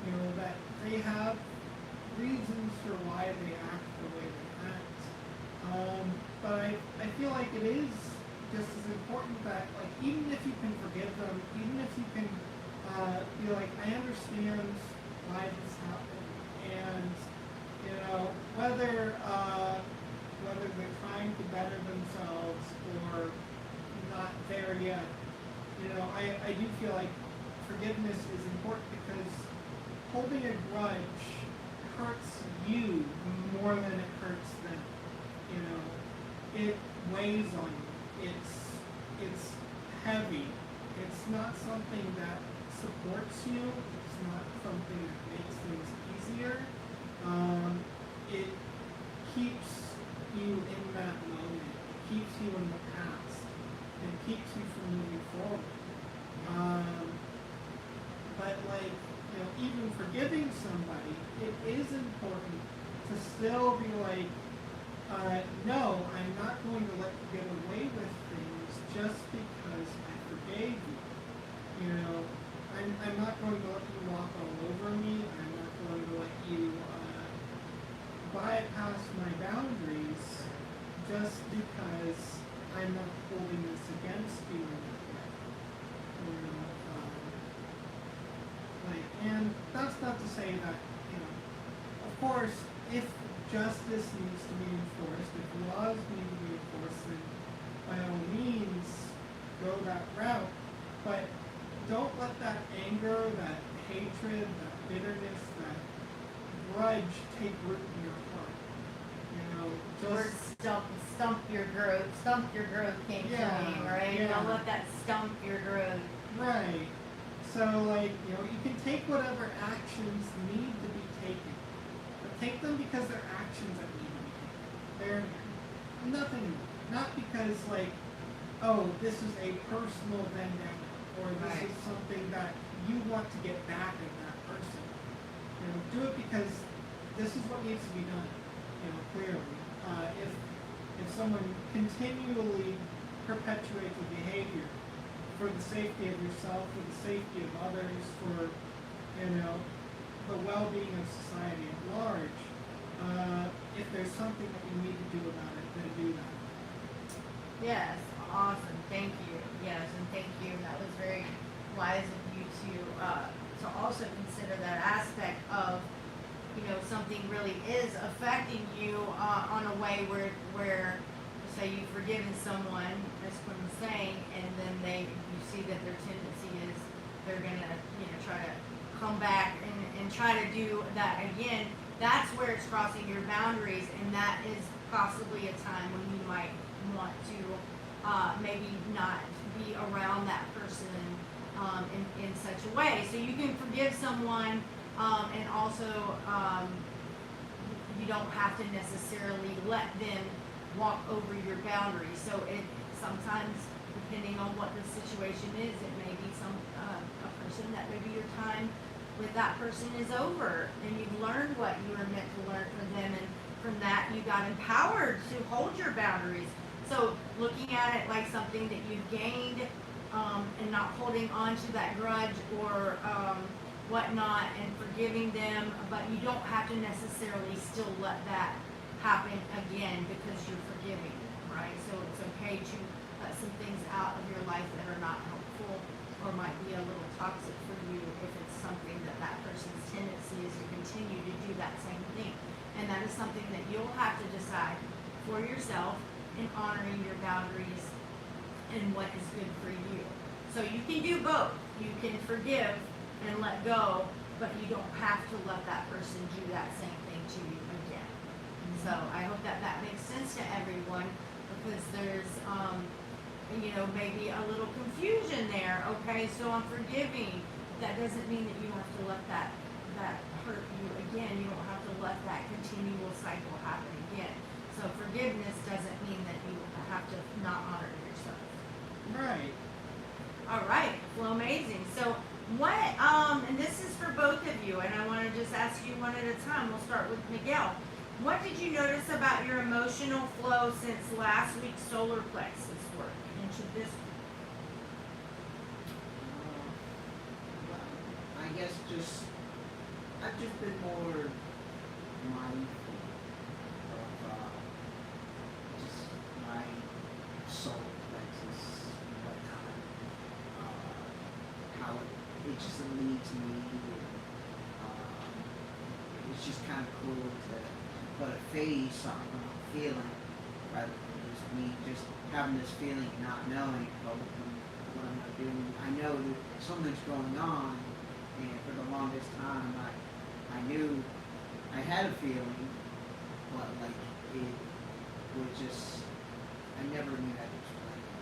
you know that they have reasons for why they act the way they act. But I feel like it is just as important that, like, even if you can forgive them, even if you can be like, I understand why this happened. And, you know, whether they're trying to better themselves or not there yet, you know, I do feel like forgiveness is important because holding a grudge hurts you more than it hurts them. You know, it weighs on you. It's heavy. It's not something that supports you. It's not something that makes things easier. It keeps you in that moment. It keeps you in the past. It keeps you from moving forward. But like, you know, even forgiving somebody, it is important to still be like, no, I'm not going to let you get away with things just because I forgave you. You know, I'm not going to let you walk all over me. I'm not going to let you bypass my boundaries just because I'm not holding this against you in that way. You know, and that's not to say that, you know, of course, if justice needs to be enforced, if laws need to be enforced, then by all means go that route. But don't let that anger, that hatred, that bitterness, that grudge take root in your heart. You know, Or stump your growth came to me, right? Yeah. Don't let that stump your growth. right. So, like, you know, you can take whatever actions need to be taken, but take them because they're actions that need to be taken. They're nothing more. Not because, like, oh, this is a personal vendetta, or this Right. is something that you want to get back at that person. You know, do it because this is what needs to be done. You know, clearly, if someone continually perpetuates a behavior for the safety of yourself, for the safety of others, for, you know, the well-being of society at large, if there's something that you need to do about it, then do that. Yes, awesome. Thank you. Yes, and thank you. That was very wise of you to also consider that aspect of, you know, something really is affecting you on a way where say you've forgiven someone, as Quinn was saying, and then you see that their tendency is they're gonna, you know, try to come back and try to do that again. That's where it's crossing your boundaries, and that is possibly a time when you might want to maybe not be around that person in such a way. So you can forgive someone, and also you don't have to necessarily let them walk over your boundaries. So it sometimes, depending on what the situation is, it may be a person that maybe your time with that person is over, and you've learned what you were meant to learn from them, and from that you got empowered to hold your boundaries. So looking at it like something that you've gained, and not holding on to that grudge or whatnot, and forgiving them, but you don't have to necessarily still let that happen again because you're forgiving them, right? So it's okay to let some things out of your life that are not helpful or might be a little toxic for you if it's something that person's tendency is to continue to do that same thing. And that is something that you'll have to decide for yourself in honoring your boundaries and what is good for you. So you can do both. You can forgive and let go, but you don't have to let that person do that same thing to you again. So I hope that makes sense to everyone, because there's, you know, maybe a little confusion there. Okay, so I'm forgiving. That doesn't mean that you have to let that hurt you again. You don't have to let that continual cycle happen again. So forgiveness doesn't mean that you have to not honor yourself. Right. All right, well, amazing. So what, and this is for both of you, and I want to just ask you one at a time. We'll start with Miguel. What did you notice about your emotional flow since last week's solar plexus work into this? I guess I've just been more mindful of just my solar plexus, whatnot, how it just leads me, it's just kind of cool to put a face on what I'm feeling rather than just me just having this feeling and not knowing what I'm not doing. I know that something's going on, and for the longest time I knew I had a feeling, but like it was just, I never knew how to explain it.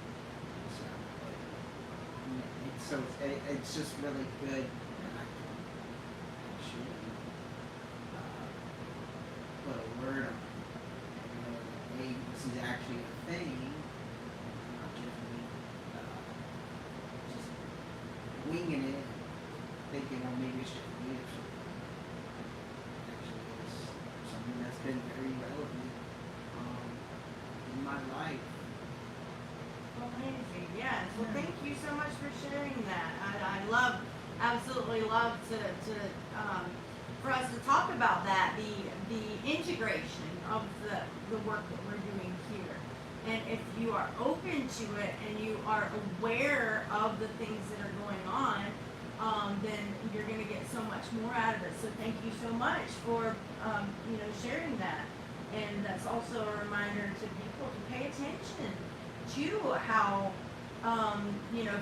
So it's just really good that I can actually put a word on it. And know that, hey, this is actually a thing, not just me just winging it, thinking, oh, maybe it's just me or something. Actually, it's something that's been very relevant in my life. Amazing. Yes. Well, thank you so much for sharing that. I absolutely love for us to talk about that, the integration of the work that we're doing here. And if you are open to it and you are aware of the things that are going on, then you're going to get so much more out of it. So thank you so much for sharing that. And that's also a reminder to people to pay attention to how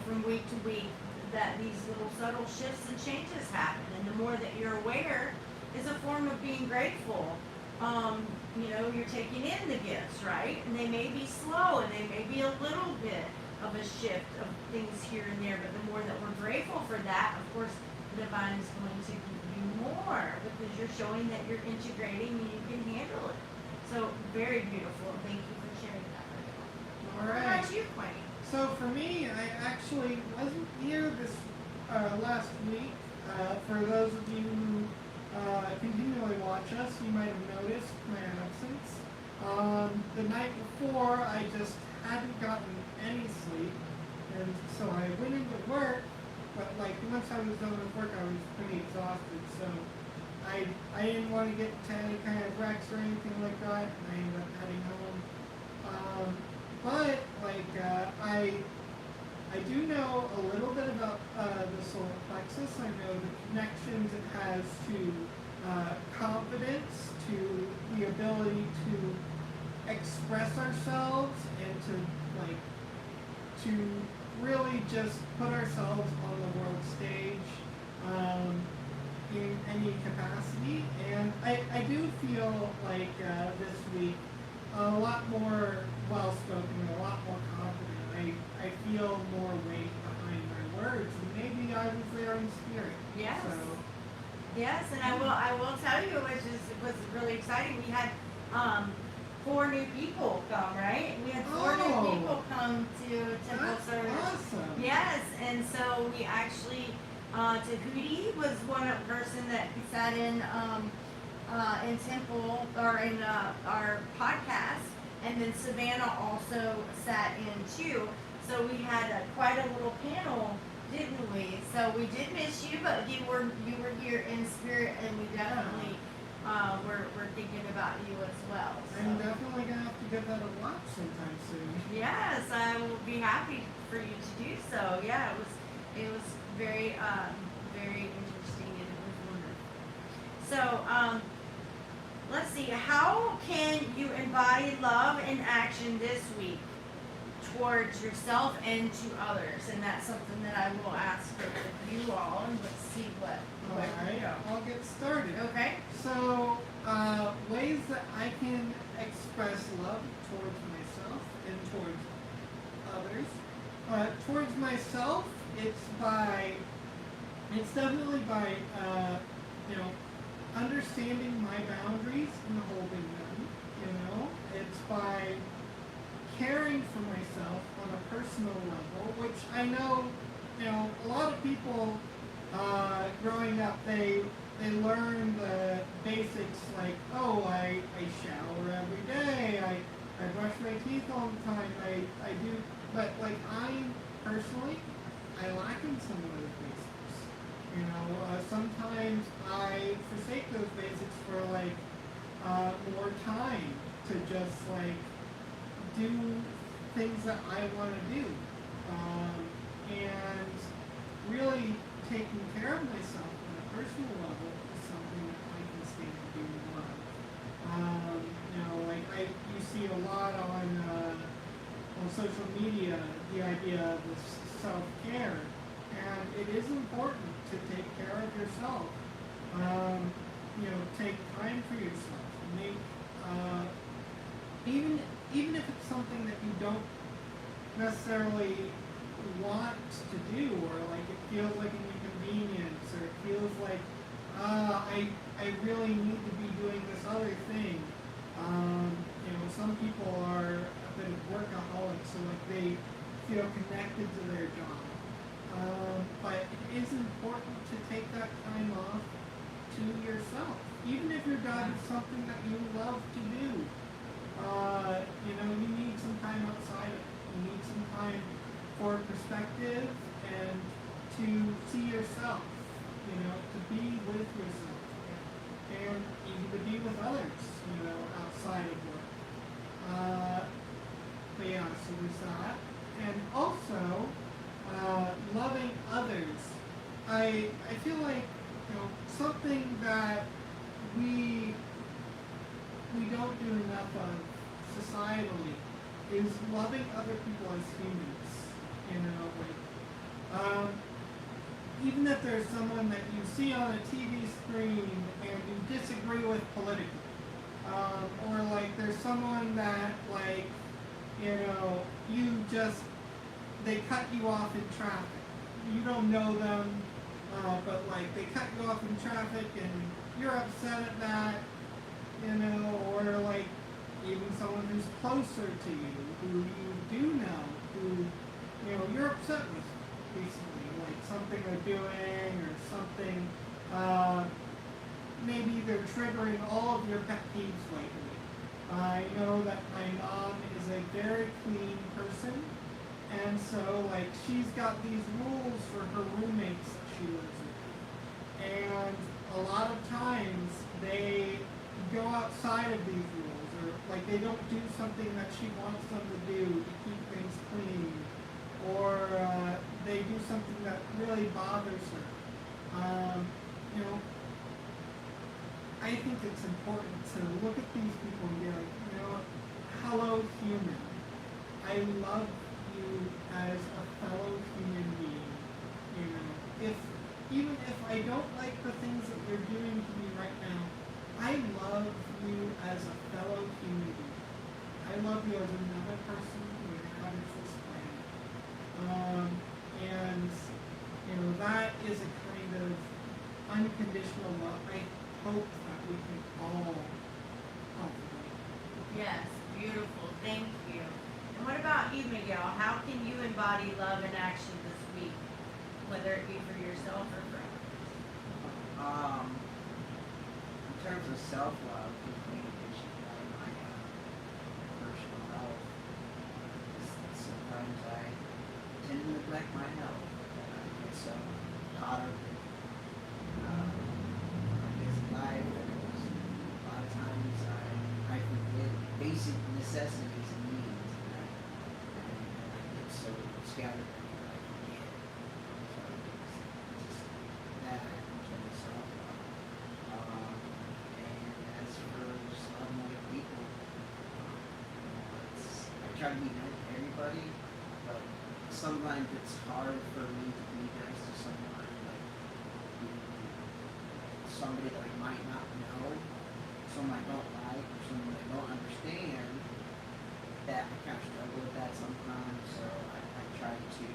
from week to week that these little subtle shifts and changes happen. And the more that you're aware is a form of being grateful. You're taking in the gifts, right? And they may be slow and they may be a little bit of a shift of things here and there, but the more that we're grateful for that, of course, the divine is going to give you more because you're showing that you're integrating and you can handle it. So very beautiful. Thank you for sharing that. All What right. about you, Queen? So for me, I actually wasn't here this last week. For those of you who continually watch us, you might have noticed my absence. The night before, I just hadn't gotten any sleep, and so I went into work. But like once I was done with work, I was pretty exhausted. So I didn't want to get to any kind of wrecks or anything like that, and I ended up heading home. But I do know a little bit about the solar plexus. I know the connections it has to confidence, to the ability to express ourselves, and to really just put ourselves on the world stage in any capacity. And I do feel like this week a lot more well-spoken, a lot more confident. I feel more weight behind my words, and maybe I was there in spirit. Yes. So, Yes, and I will tell you, was really exciting. We had 4 new people come, right? We had 4 new people come to temple that's service. awesome. Yes, and so we actually Tahuti was one person that sat in temple or in our podcast, and then Savannah also sat in too. So we had quite a little panel, didn't we? So we did miss you, but you were here in spirit, and we definitely we're thinking about you as well. So. I'm definitely gonna have to give that a watch sometime soon. Yes, I will be happy for you to do so. Yeah, it was very very interesting, and it was wonderful. So let's see, how can you embody love in action this week towards yourself and to others? And that's something that I will ask for you all, and let's see what Alright, I'll get started. Okay. So, ways that I can express love towards myself and towards others. Towards myself, it's definitely by, understanding my boundaries and holding them. It's by caring for myself on a personal level, which I know, a lot of people growing up, they learn the basics like, oh, I shower every day, I brush my teeth all the time, I do, but like I personally, I lack in some of those basics. Sometimes I forsake those basics for more time to just do things that I want to do. And really taking care of myself on a personal level is something that I can stand to social media the idea of this self-care, and it is important to take care of yourself. Take time for yourself. Make even if it's something that you don't necessarily want to do, or like it feels like an inconvenience, or it feels like I really need to be doing this other thing. Some people are a bit of workaholics, so like they feel connected to their job. But it is important to take that time off to yourself, even if your job is something that you love to do. You need some time outside of it. You need some time for perspective and to see yourself, to be with yourself, and even to be with others, outside of work. But yeah, so there's that. And also, loving others. I feel like, something that we don't do enough of societally is loving other people as humans. Even if there's someone that you see on a TV screen and you disagree with politically, or like there's someone that they cut you off in traffic. You don't know them, but like they cut you off in traffic and you're upset at that, or like even someone who's closer to you, who you do know, who, you're upset with, basically, like something they're doing or something, maybe they're triggering all of your pet peeves lately. I know that my mom is a very clean person, and so like she's got these rules for her roommates that she lives with. And a lot of times they go outside of these rules, or like they don't do something that she wants them to do to keep things clean, or they do something that really bothers her. I think it's important to look at these people and be like, hello human. I love you as a fellow human being. Even if I don't like the things that you're doing to me right now, I love you as a fellow human being. I love you as another person who inhabits this planet. That is a kind of unconditional love I hope that we can all cultivate. Yes, beautiful. Thank you. And what about you, Miguel? How can you embody love in action this week, whether it be for yourself or for others? In terms of self-love, just paying attention to my personal health. Sometimes I tend to neglect my health. I get so caught up in my busy life, and a lot of times I forget basic necessities and needs, and I get so scattered that I forget. So it's just that in terms of self-love. And as for just loving other people, I try to be nice to everybody, but sometimes it's hard for me to be nice to someone, like somebody that I might not know, someone I don't like, or someone I don't understand. That I kind of struggle with that sometimes, so I try to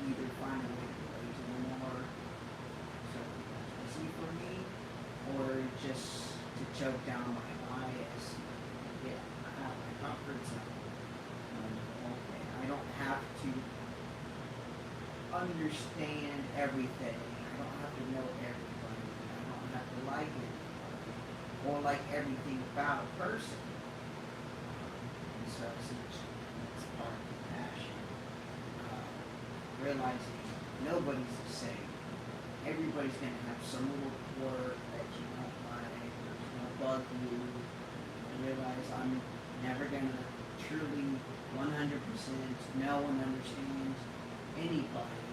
either find a way to relate to them more, so it's easy for me, or just to choke down my bias, get out of my comfort zone. I don't have to understand everything. I don't have to know everybody. I don't have to like everybody or like everything about a person. And so it's part of the passion. Realizing nobody's the same. Everybody's going to have some little quirk that you don't like, or it's going to bug you. And realize I'm never going to truly 100% know and understand anybody.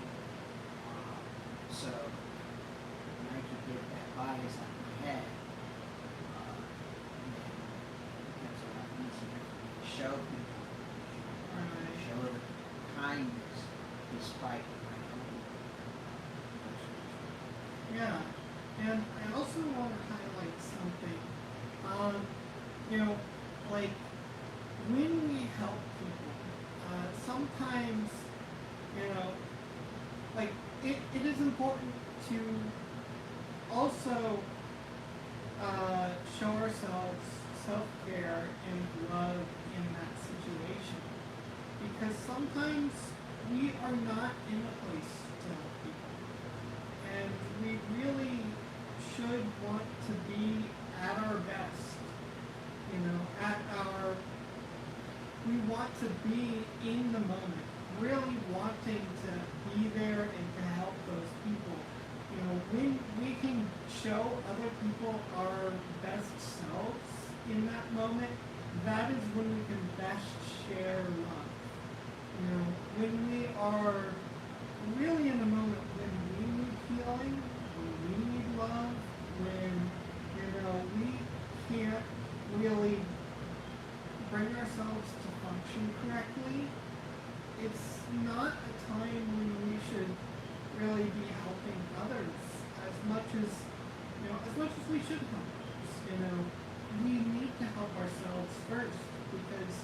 So when I can get that bias out of my head, it becomes a lot easier for me to show people. Right. Show the kindness despite my own. Yeah, and I also want to highlight something. You know, like when we help people, sometimes, you know, like it is important to also show ourselves self-care and love in that situation. Because sometimes we are not in a place to help people. And we really should want to be at our best. You know, we want to be in the moment, really wanting to be there and to help those people. You know, when we can show other people our best selves in that moment, that is when we can best share love. You know, when we are really in the moment, when we need healing, when we need love, when, you know, we can't really bring ourselves to function correctly, it's not a time when we should really be helping others as much as, you know, as much as we should help others. You know, we need to help ourselves first because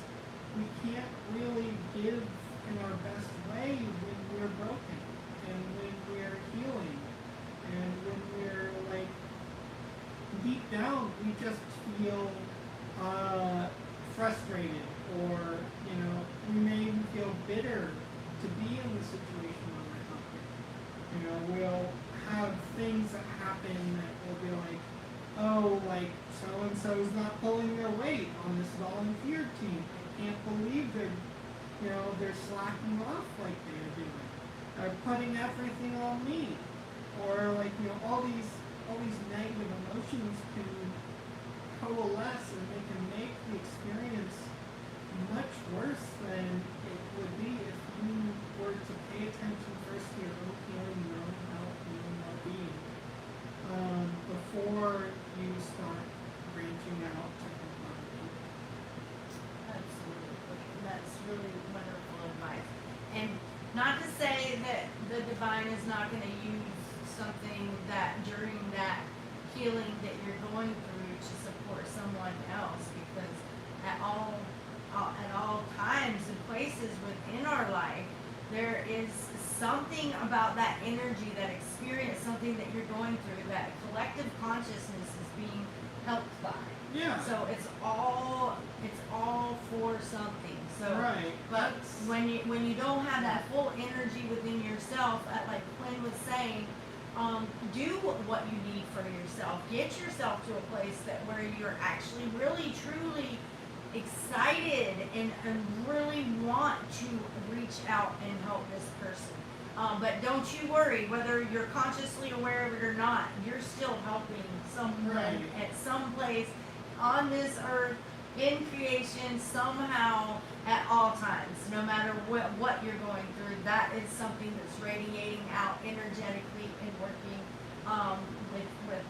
we can't really give in our best way when we're broken and when we're healing and when we're like deep down we just feel frustrated, or you know, we may even feel bitter to be in the situation when we're helping. You know, we'll have things that happen that will be like, oh, like so and so's not pulling their weight on this volunteer team. I can't believe they're slacking off like they're doing. They're putting everything on me. Or like, you know, all these negative emotions can coalesce and they can make the experience much worse than it would be if you were to pay attention first to your own healing, your own health, your own well-being, before you start branching out to help other people. Absolutely. That's really wonderful advice. And not to say that the divine is not going to use something that during that healing that you're going through to support someone else, because at all times and places within our life, there is something about that energy, that experience, something that you're going through, that collective consciousness is being helped by. Yeah. So it's all for something. So, right. but when you don't have that full energy within yourself, like Quinn was saying, do what you need for yourself. Get yourself to a place where you're actually really truly excited and really want to reach out and help this person. But don't you worry, whether you're consciously aware of it or not, you're still helping someone Right. at some place on this earth, in creation, somehow, at all times, no matter what you're going through. That is something that's radiating out energetically and working with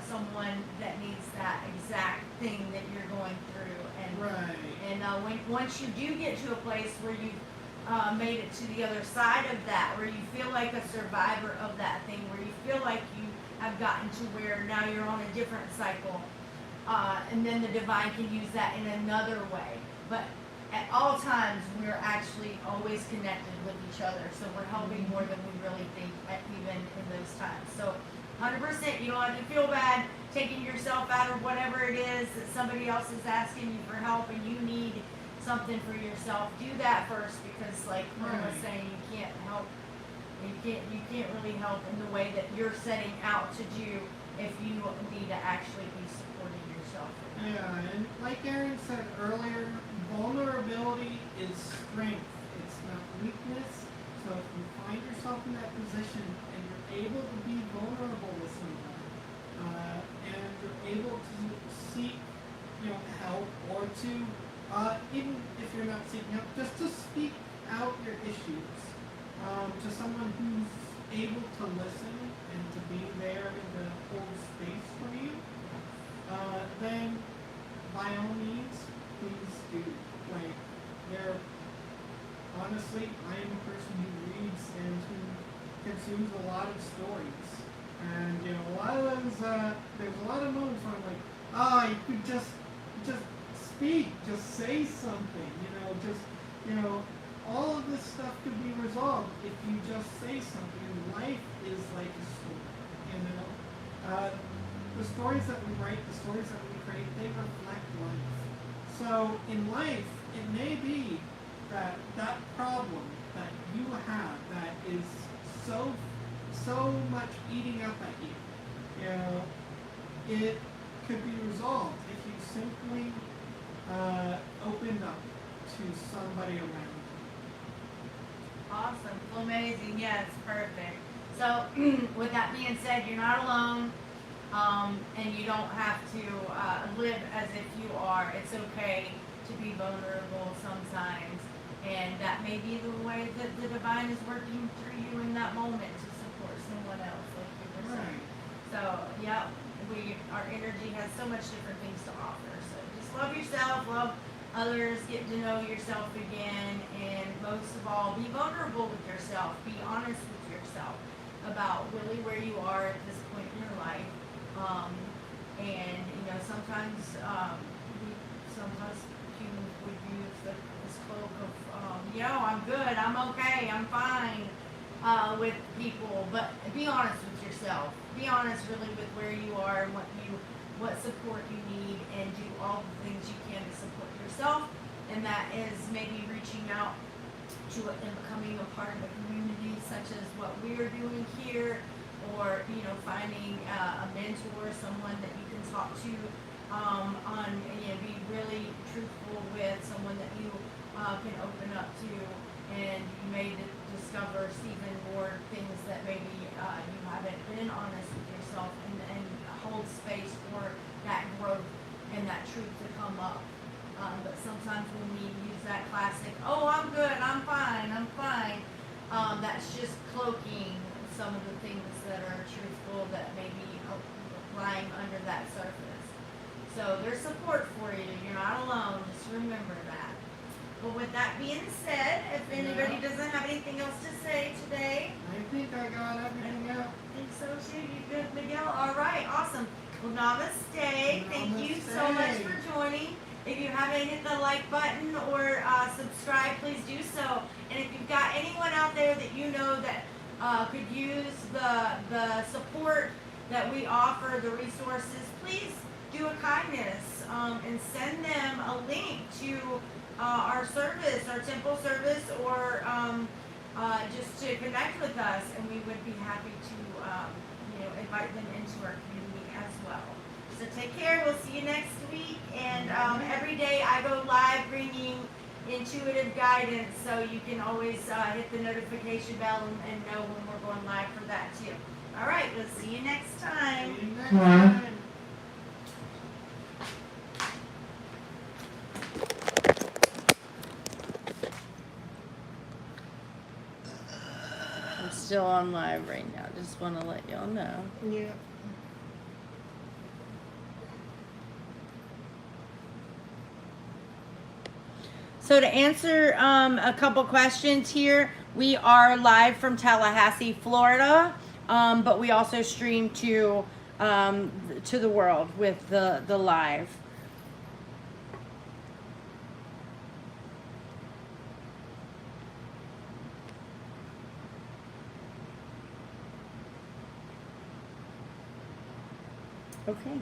someone that needs that exact thing that you're going through. And Right. once you do get to a place where you've made it to the other side of that, where you feel like a survivor of that thing, where you feel like you have gotten to where now you're on a different cycle, and then the divine can use that in another way. But at all times, we're actually always connected with each other, so we're helping more than we really think, even in those times. So 100%, you don't have to feel bad taking yourself out of whatever it is that somebody else is asking you for help and you need something for yourself. Do that first, because like Quinn was saying, you can't really help in the way that you're setting out to do if you need to actually be supporting yourself. Yeah, and like Erin said earlier, vulnerability is strength. It's not weakness. So if you find yourself in that position and you're able to be vulnerable with someone, and you're able to seek, help, or to, even if you're not seeking help, just to speak out your issues to someone who's able to listen and to be there and to hold space for you, then by all means, please do. Like, honestly, I am a person who reads and who consumes a lot of stories. And you know, a lot of those, there's a lot of moments where I'm like, oh, you could just speak, just say something, you know, all of this stuff could be resolved if you just say something. And life is like a story, you know. The stories that we write, the stories that we create, they reflect life. So in life, it may be that that problem that you have that is so much eating up at you, you know, it could be resolved if you simply opened up to somebody around you. Awesome. Amazing. Yes, perfect. So, with that being said, you're not alone, and you don't have to live as if you are. It's okay to be vulnerable sometimes, and that may be the way that the divine is working through you in that moment to support someone else, like you were saying. So, yeah, our energy has so much different things to offer. So, just love yourself, love others, get to know yourself again, and most of all, be vulnerable with yourself. Be honest with yourself about really where you are at this point in your life. And you know, sometimes humans would use this cloak of, I'm good, I'm okay, I'm fine with people. But be honest with yourself. Be honest really with where you are and what support you need, and do all the things you can to support yourself. And that is maybe reaching out to and becoming a part of a community such as what we're doing here, or finding a mentor, someone that you can talk to be really truthful with, someone that you can open up to, and you may discover even more things that maybe you haven't been honest with yourself, and hold space for that growth and that truth to come up. But sometimes when we use that classic, oh, I'm good, I'm fine, that's just cloaking some of the things that are truthful that may be lying under that surface. So there's support for you. You're not alone. Just remember that. Well, with that being said, if anybody doesn't have anything else to say today, I think I got everything out. I think so too. You good, Miguel? All right, awesome. Well, namaste. Thank you so much for joining. If you haven't hit the like button or subscribe, please do so. And if you've got anyone out there that you know that could use the support that we offer, the resources, please do a kindness and send them a link to our service, our temple service, or just to connect with us, and we would be happy to invite them into our community as well. So take care. We'll see you next week. And every day I go live bringing intuitive guidance, so you can always hit the notification bell and know when we're going live for that too. All right, we'll see you next time. See you next time. I'm still on live right now. Just want to let y'all know. Yeah. So to answer a couple questions here, we are live from Tallahassee, Florida, but we also stream to the world with the live. Okay.